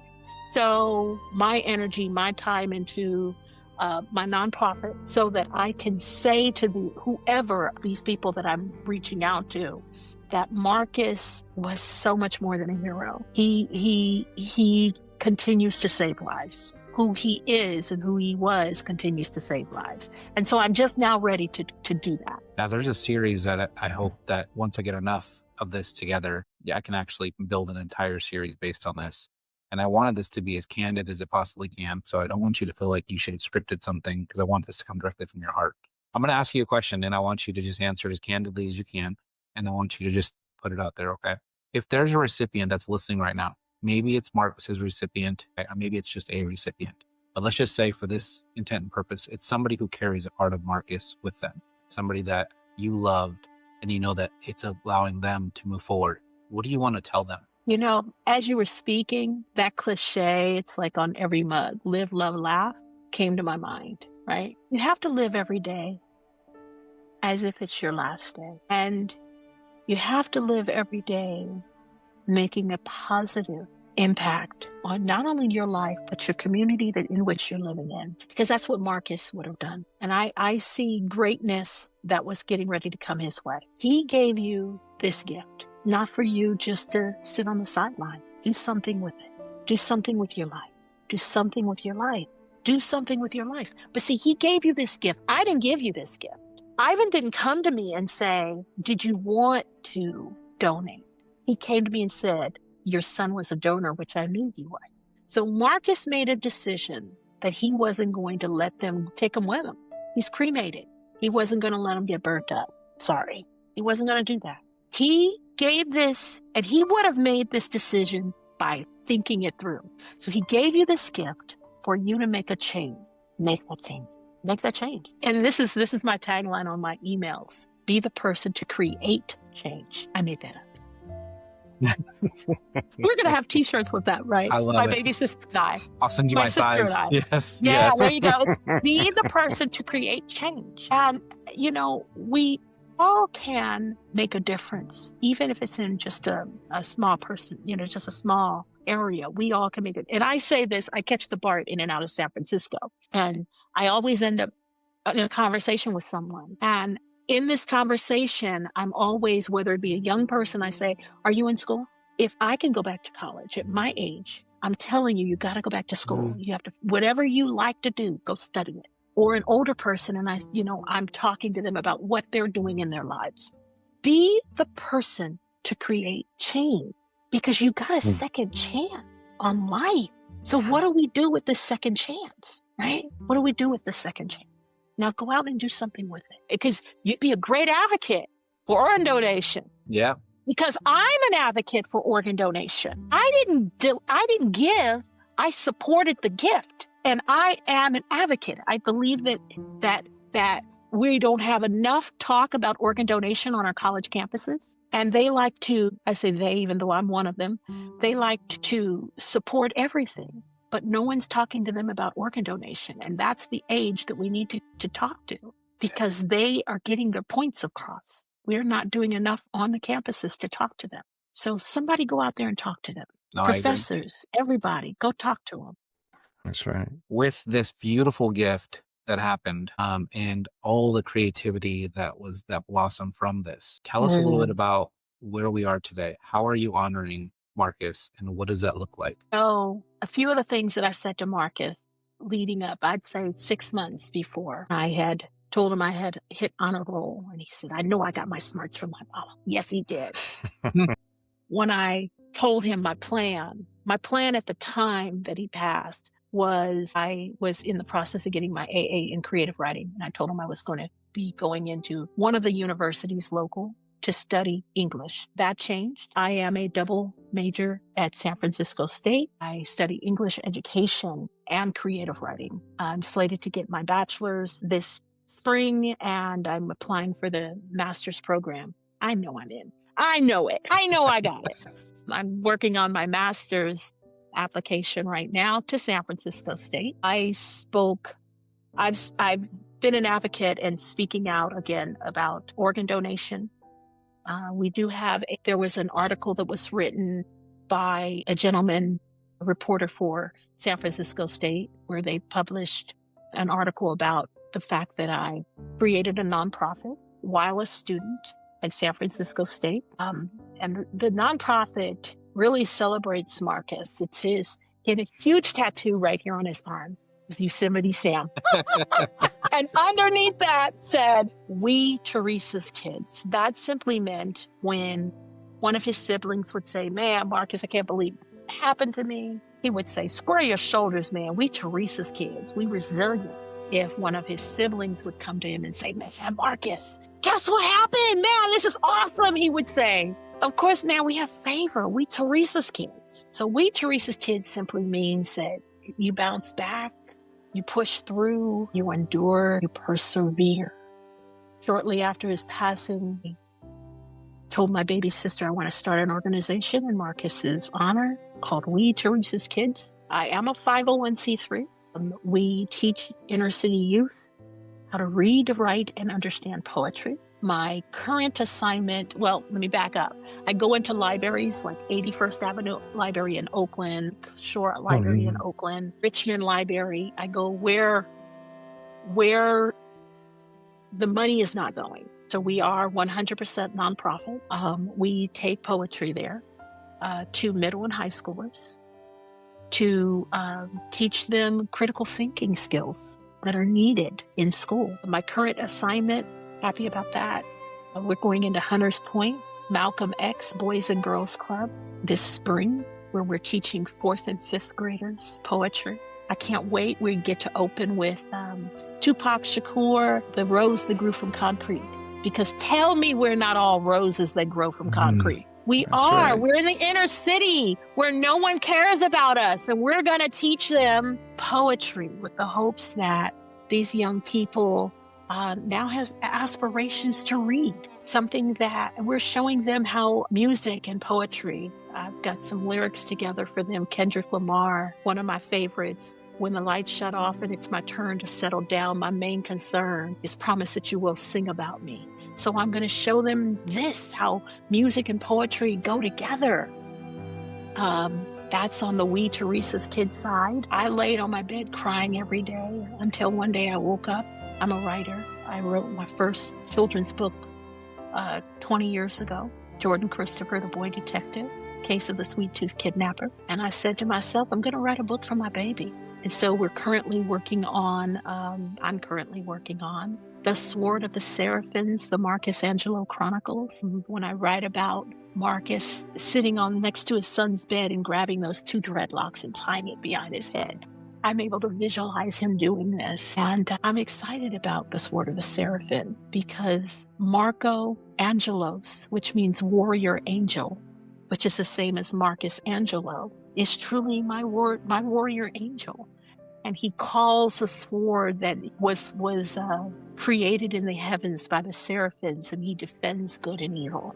sow my energy, my time into my nonprofit, so that I can say to whoever these people that I'm reaching out to, that Marcus was so much more than a hero. He continues to save lives. Who he is and who he was continues to save lives. And so I'm just now ready to do that. Now, there's a series that I hope that once I get enough of this together, I can actually build an entire series based on this. And I wanted this to be as candid as it possibly can. So I don't want you to feel like you should have scripted something, because I want this to come directly from your heart. I'm going to ask you a question, and I want you to just answer it as candidly as you can. And I want you to just put it out there, okay? If there's a recipient that's listening right now, maybe it's Marcus's recipient, or maybe it's just a recipient. But let's just say, for this intent and purpose, it's somebody who carries a part of Marcus with them, somebody that you loved, and you know that it's allowing them to move forward. What do you want to tell them? As you were speaking, that cliche, it's like on every mug, live, love, laugh, came to my mind, right? You have to live every day as if it's your last day. And you have to live every day making a positive impact on not only your life, but your community in which you're living in, because that's what Marcus would have done. And I see greatness that was getting ready to come his way. He gave you this gift, not for you just to sit on the sideline. Do something with it. Do something with your life. Do something with your life. Do something with your life. But see, he gave you this gift. I didn't give you this gift. Ivan didn't come to me and say, did you want to donate? He came to me and said, your son was a donor, which I knew you were. So Marcus made a decision that he wasn't going to let them take him with him. He's cremated. He wasn't going to let him get burnt up. Sorry. He wasn't going to do that. He gave this, and he would have made this decision by thinking it through. So he gave you this gift for you to make a change. Make that change. Make that change. And this is my tagline on my emails. Be the person to create change. I made that up. We're going to have t-shirts with that, right? I love my it. baby sister and I. I'll send you my sister size. and I. Yes. Yeah, yes. there you go. It's be the person to create change. And, we all can make a difference, even if it's in just a small person, just a small area. We all can make it. And I say this, I catch the BART in and out of San Francisco. And I always end up in a conversation with someone. And in this conversation, I'm always, whether it be a young person, I say, are you in school? If I can go back to college at my age, I'm telling you, you got to go back to school. You have to, whatever you like to do, go study it. Or an older person, and I'm talking to them about what they're doing in their lives. Be the person to create change, because you got a second chance on life. So what do we do with this second chance, right? What do we do with the second chance? Now go out and do something with it, because you'd be a great advocate for organ donation. Yeah. Because I'm an advocate for organ donation. I didn't give, I supported the gift. And I am an advocate. I believe that we don't have enough talk about organ donation on our college campuses. And they like to, I say they, even though I'm one of them, they like to support everything. But no one's talking to them about organ donation. And that's the age that we need to talk to, because they are getting their points across. We're not doing enough on the campuses to talk to them. So somebody go out there and talk to them. No, Professors, everybody, go talk to them. That's right. With this beautiful gift that happened, and all the creativity that blossomed from this, tell us a little bit about where we are today, how are you honoring Marcus, and what does that look like? So, a few of the things that I said to Marcus leading up, I'd say 6 months before I had told him I had hit honor roll, and he said, "I know I got my smarts from my mama." Yes, he did. When I told him my plan at the time that he passed was I was in the process of getting my AA in creative writing. And I told him I was going to be going into one of the universities local to study English. That changed. I am a double major at San Francisco State. I study English education and creative writing. I'm slated to get my bachelor's this spring, and I'm applying for the master's program. I know I'm in. I know it. I know I got it. I'm working on my master's application right now to San Francisco State. I've been an advocate and speaking out again about organ donation. There was an article that was written by a gentleman, a reporter for San Francisco State, where they published an article about the fact that I created a nonprofit while a student at San Francisco State. And the nonprofit really celebrates Marcus. He had a huge tattoo right here on his arm. It was Yosemite Sam. And underneath that said, "We Teresa's kids." That simply meant when one of his siblings would say, "Man, Marcus, I can't believe it happened to me," he would say, "Square your shoulders, man. We Teresa's kids. We resilient." If one of his siblings would come to him and say, "Man, Marcus, guess what happened? Man, this is awesome," he would say, "Of course, man, we have favor. We Teresa's kids." So we Teresa's kids simply means that you bounce back, you push through, you endure, you persevere. Shortly after his passing, I told my baby sister I want to start an organization in Marcus's honor called We Teresa's Kids. I am a 501c3. We teach inner city youth how to read, write, and understand poetry. My current assignment, well, let me back up. I go into libraries like 81st Avenue Library in Oakland, Shore Library in Oakland, Richmond Library. I go where the money is not going. So we are 100% nonprofit. We take poetry there to middle and high schoolers to teach them critical thinking skills that are needed in school. My current assignment, happy about that. We're going into Hunters Point, Malcolm X Boys and Girls Club this spring, where we're teaching 4th and 5th graders poetry. I can't wait. We get to open with Tupac Shakur, "The Rose That Grew from Concrete." Because tell me we're not all roses that grow from concrete. We are. Right. We're in the inner city where no one cares about us. And we're going to teach them poetry with the hopes that these young people now have aspirations to read. Something that we're showing them how music and poetry. I've got some lyrics together for them. Kendrick Lamar, one of my favorites. "When the lights shut off and it's my turn to settle down, my main concern is promise that you will sing about me." So I'm going to show them how music and poetry go together. That's on the We Teresa's Kids side. I laid on my bed crying every day until one day I woke up. I'm a writer. I wrote my first children's book 20 years ago, Jordan Christopher, the Boy Detective, Case of the Sweet Tooth Kidnapper. And I said to myself, I'm going to write a book for my baby. And so I'm currently working on The Sword of the Seraphims, the Marcus Angelo Chronicles. When I write about Marcus sitting next to his son's bed and grabbing those 2 dreadlocks and tying it behind his head, I'm able to visualize him doing this. And I'm excited about The Sword of the Seraphim because Marco Angelos, which means warrior angel, which is the same as Marcus Angelo, is truly my warrior angel. And he calls a sword that was created in the heavens by the seraphims, and he defends good and evil.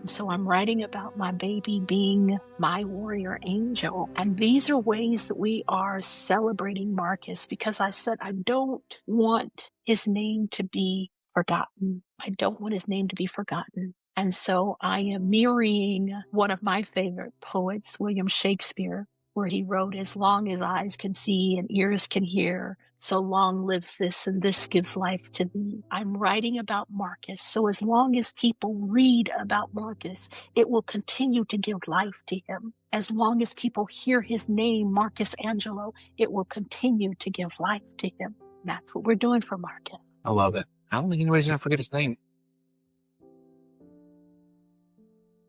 And so I'm writing about my baby being my warrior angel. And these are ways that we are celebrating Marcus, because I said I don't want his name to be forgotten. I don't want his name to be forgotten. And so I am mirroring one of my favorite poets, William Shakespeare, where he wrote, "As long as eyes can see and ears can hear, so long lives this, and this gives life to thee." I'm writing about Marcus, so as long as people read about Marcus, it will continue to give life to him. As long as people hear his name, Marcus Angelo, it will continue to give life to him. That's what we're doing for Marcus. I love it. I don't think anybody's going to forget his name.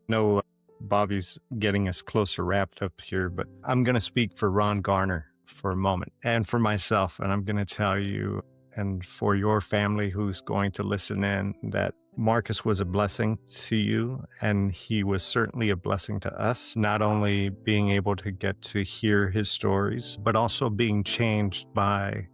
No, Bobby's getting us closer wrapped up here, but I'm going to speak for Ron Garner for a moment and for myself. And I'm going to tell you, and for your family who's going to listen in, that Marcus was a blessing to you, and he was certainly a blessing to us, not only being able to get to hear his stories, but also being changed by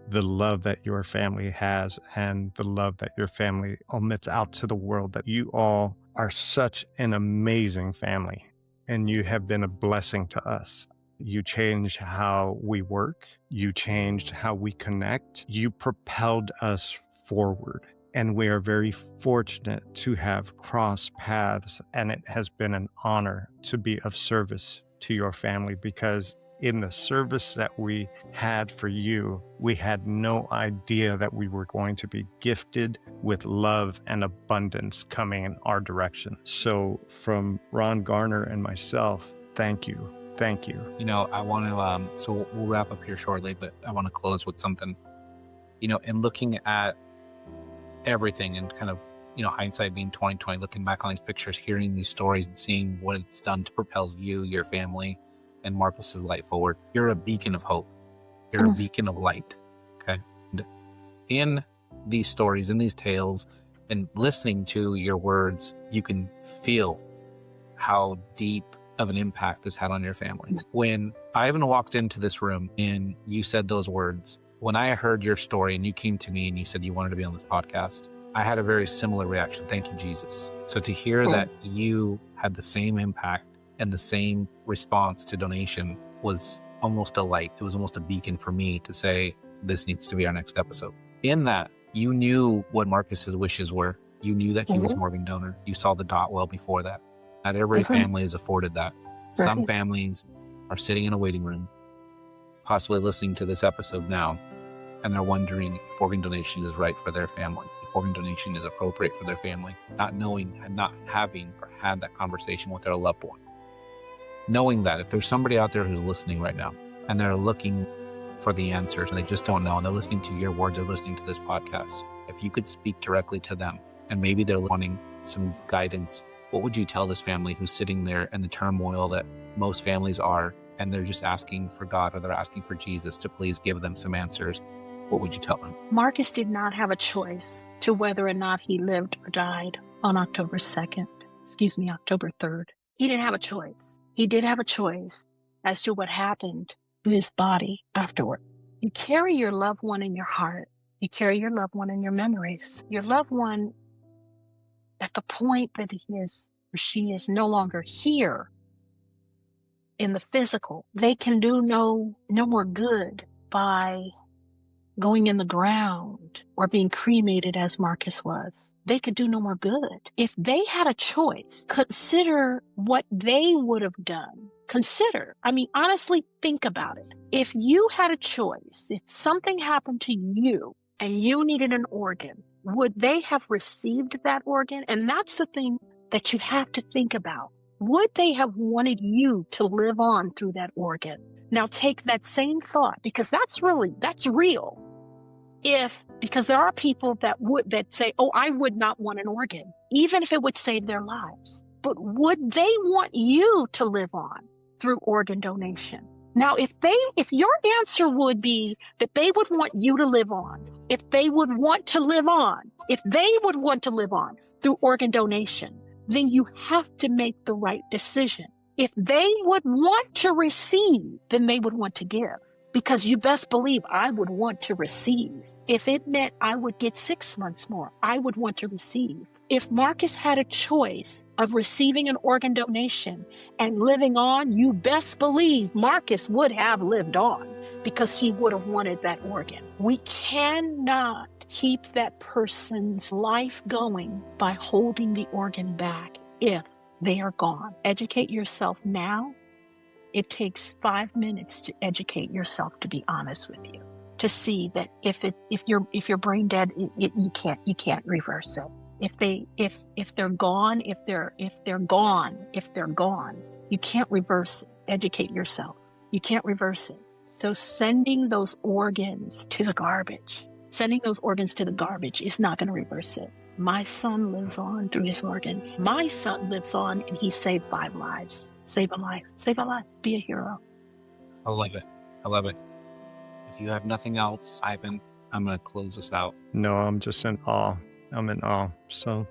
the love that your family has and the love that your family omits out to the world, that you all are such an amazing family and you have been a blessing to us. You changed how we work. You changed how we connect. You propelled us forward. And we are very fortunate to have crossed paths. And it has been an honor to be of service to your family, because in the service that we had for you, we had no idea that we were going to be gifted with love and abundance coming in our direction. So from Ron Garner and myself, thank you. Thank you. You know, I want to, so we'll wrap up here shortly, but I want to close with something, you know, and looking at everything and kind of, you know, hindsight being 2020, looking back on these pictures, hearing these stories and seeing what it's done to propel you, your family, and Marcus's light forward. You're a beacon of hope. You're a beacon of light. Okay. And in these stories, in these tales, and listening to your words, you can feel how deep of an impact this had on your family. When Ivan walked into this room and you said those words, when I heard your story and you came to me and you said you wanted to be on this podcast, I had a very similar reaction. Thank you, Jesus. So to hear that you had the same impact and the same response to donation was almost a light. It was almost a beacon for me to say, this needs to be our next episode. In that, you knew what Marcus's wishes were. You knew that he was an organ donor. You saw the dot well before that. Not every family is afforded that. Some families are sitting in a waiting room, possibly listening to this episode now, and they're wondering if organ donation is right for their family, if organ donation is appropriate for their family, not knowing and not having or had that conversation with their loved one. Knowing that if there's somebody out there who's listening right now and they're looking for the answers and they just don't know, and they're listening to your words, they're listening to this podcast, if you could speak directly to them and maybe they're wanting some guidance, what would you tell this family who's sitting there in the turmoil that most families are, and they're just asking for God or they're asking for Jesus to please give them some answers? What would you tell them? Marcus did not have a choice to whether or not he lived or died on October 3rd. He didn't have a choice. He did have a choice as to what happened to his body afterward. You carry your loved one in your heart. You carry your loved one in your memories. Your loved one, at the point that he is or she is no longer here in the physical, they can do no more good by going in the ground or being cremated as Marcus was. They could do no more good. If they had a choice, consider what they would have done. Honestly, think about it. If you had a choice, if something happened to you and you needed an organ, would they have received that organ? And that's the thing that you have to think about. Would they have wanted you to live on through that organ? Now take that same thought, because that's real. Because there are people that say, oh, I would not want an organ, even if it would save their lives. But would they want you to live on through organ donation? Now, if your answer would be that they would want you to live on, if they would want to live on through organ donation, then you have to make the right decision. If they would want to receive, then they would want to give. Because you best believe I would want to receive. If it meant I would get 6 months more, I would want to receive. If Marcus had a choice of receiving an organ donation and living on, you best believe Marcus would have lived on, because he would have wanted that organ. We cannot keep that person's life going by holding the organ back if they are gone. Educate yourself now It takes 5 minutes to educate yourself, to be honest with you, to see that if you're brain dead, you can't reverse it. If they're gone, if they're gone, you can't reverse it. Educate yourself. You can't reverse it. So sending those organs to the garbage is not going to reverse it. My son lives on through his organs. My son lives on, and he saved 5 lives. Save a life. Save a life. Be a hero. I love it. I love it. If you have nothing else, Ivan, I'm going to close this out. No, I'm just in awe. I'm in awe. So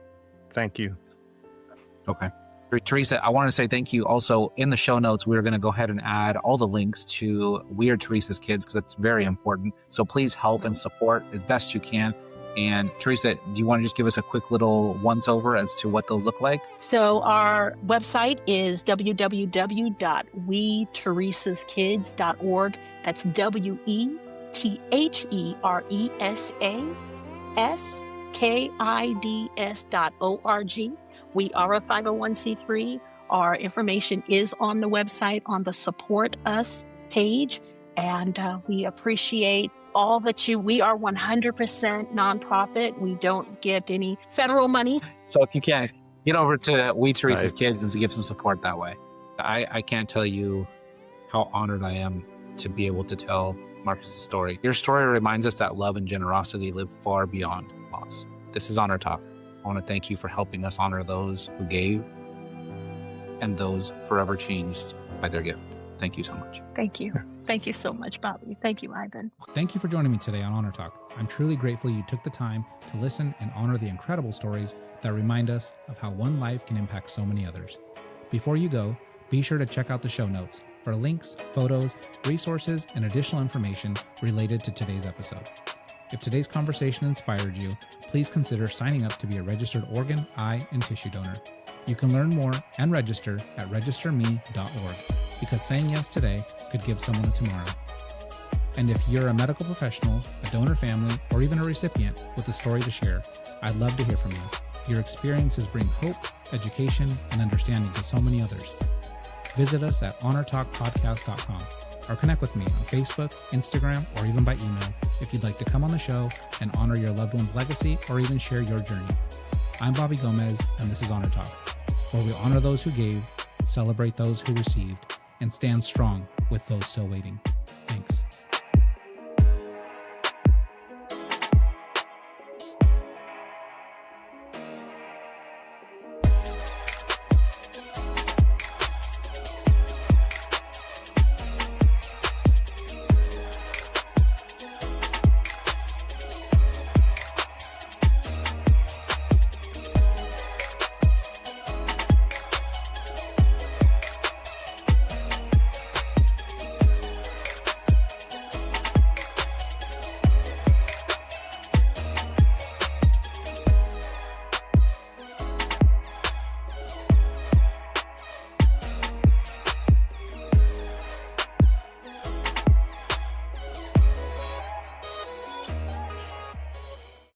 thank you. Okay. Teresa, I want to say thank you. Also, in the show notes, we're going to go ahead and add all the links to We Are Teresa's Kids, because it's very important. So please help and support as best you can. And Teresa, do you want to just give us a quick little once-over as to what those look like? So our website is www.weteresaskids.org. That's WETHERESASKIDS.org. We are a 501c3. Our information is on the website on the Support Us page. And we appreciate all that we are 100% nonprofit. We don't get any federal money. So if you can, get over to We Teresa's Kids and to give some support that way. I can't tell you how honored I am to be able to tell Marcus's story. Your story reminds us that love and generosity live far beyond loss. This is Honor Talk. I want to thank you for helping us honor those who gave and those forever changed by their gift. Thank you so much. Thank you. Thank you so much, Bobby. Thank you, Ivan. Thank you for joining me today on Honor Talk. I'm truly grateful you took the time to listen and honor the incredible stories that remind us of how one life can impact so many others. Before you go, be sure to check out the show notes for links, photos, resources, and additional information related to today's episode. If today's conversation inspired you, please consider signing up to be a registered organ, eye, and tissue donor. You can learn more and register at registerme.org, because saying yes today could give someone a tomorrow. And if you're a medical professional, a donor family, or even a recipient with a story to share, I'd love to hear from you. Your experiences bring hope, education, and understanding to so many others. Visit us at honortalkpodcast.com or connect with me on Facebook, Instagram, or even by email if you'd like to come on the show and honor your loved one's legacy or even share your journey. I'm Bobby Gomez, and this is Honor Talk, where we honor those who gave, celebrate those who received, and stand strong with those still waiting.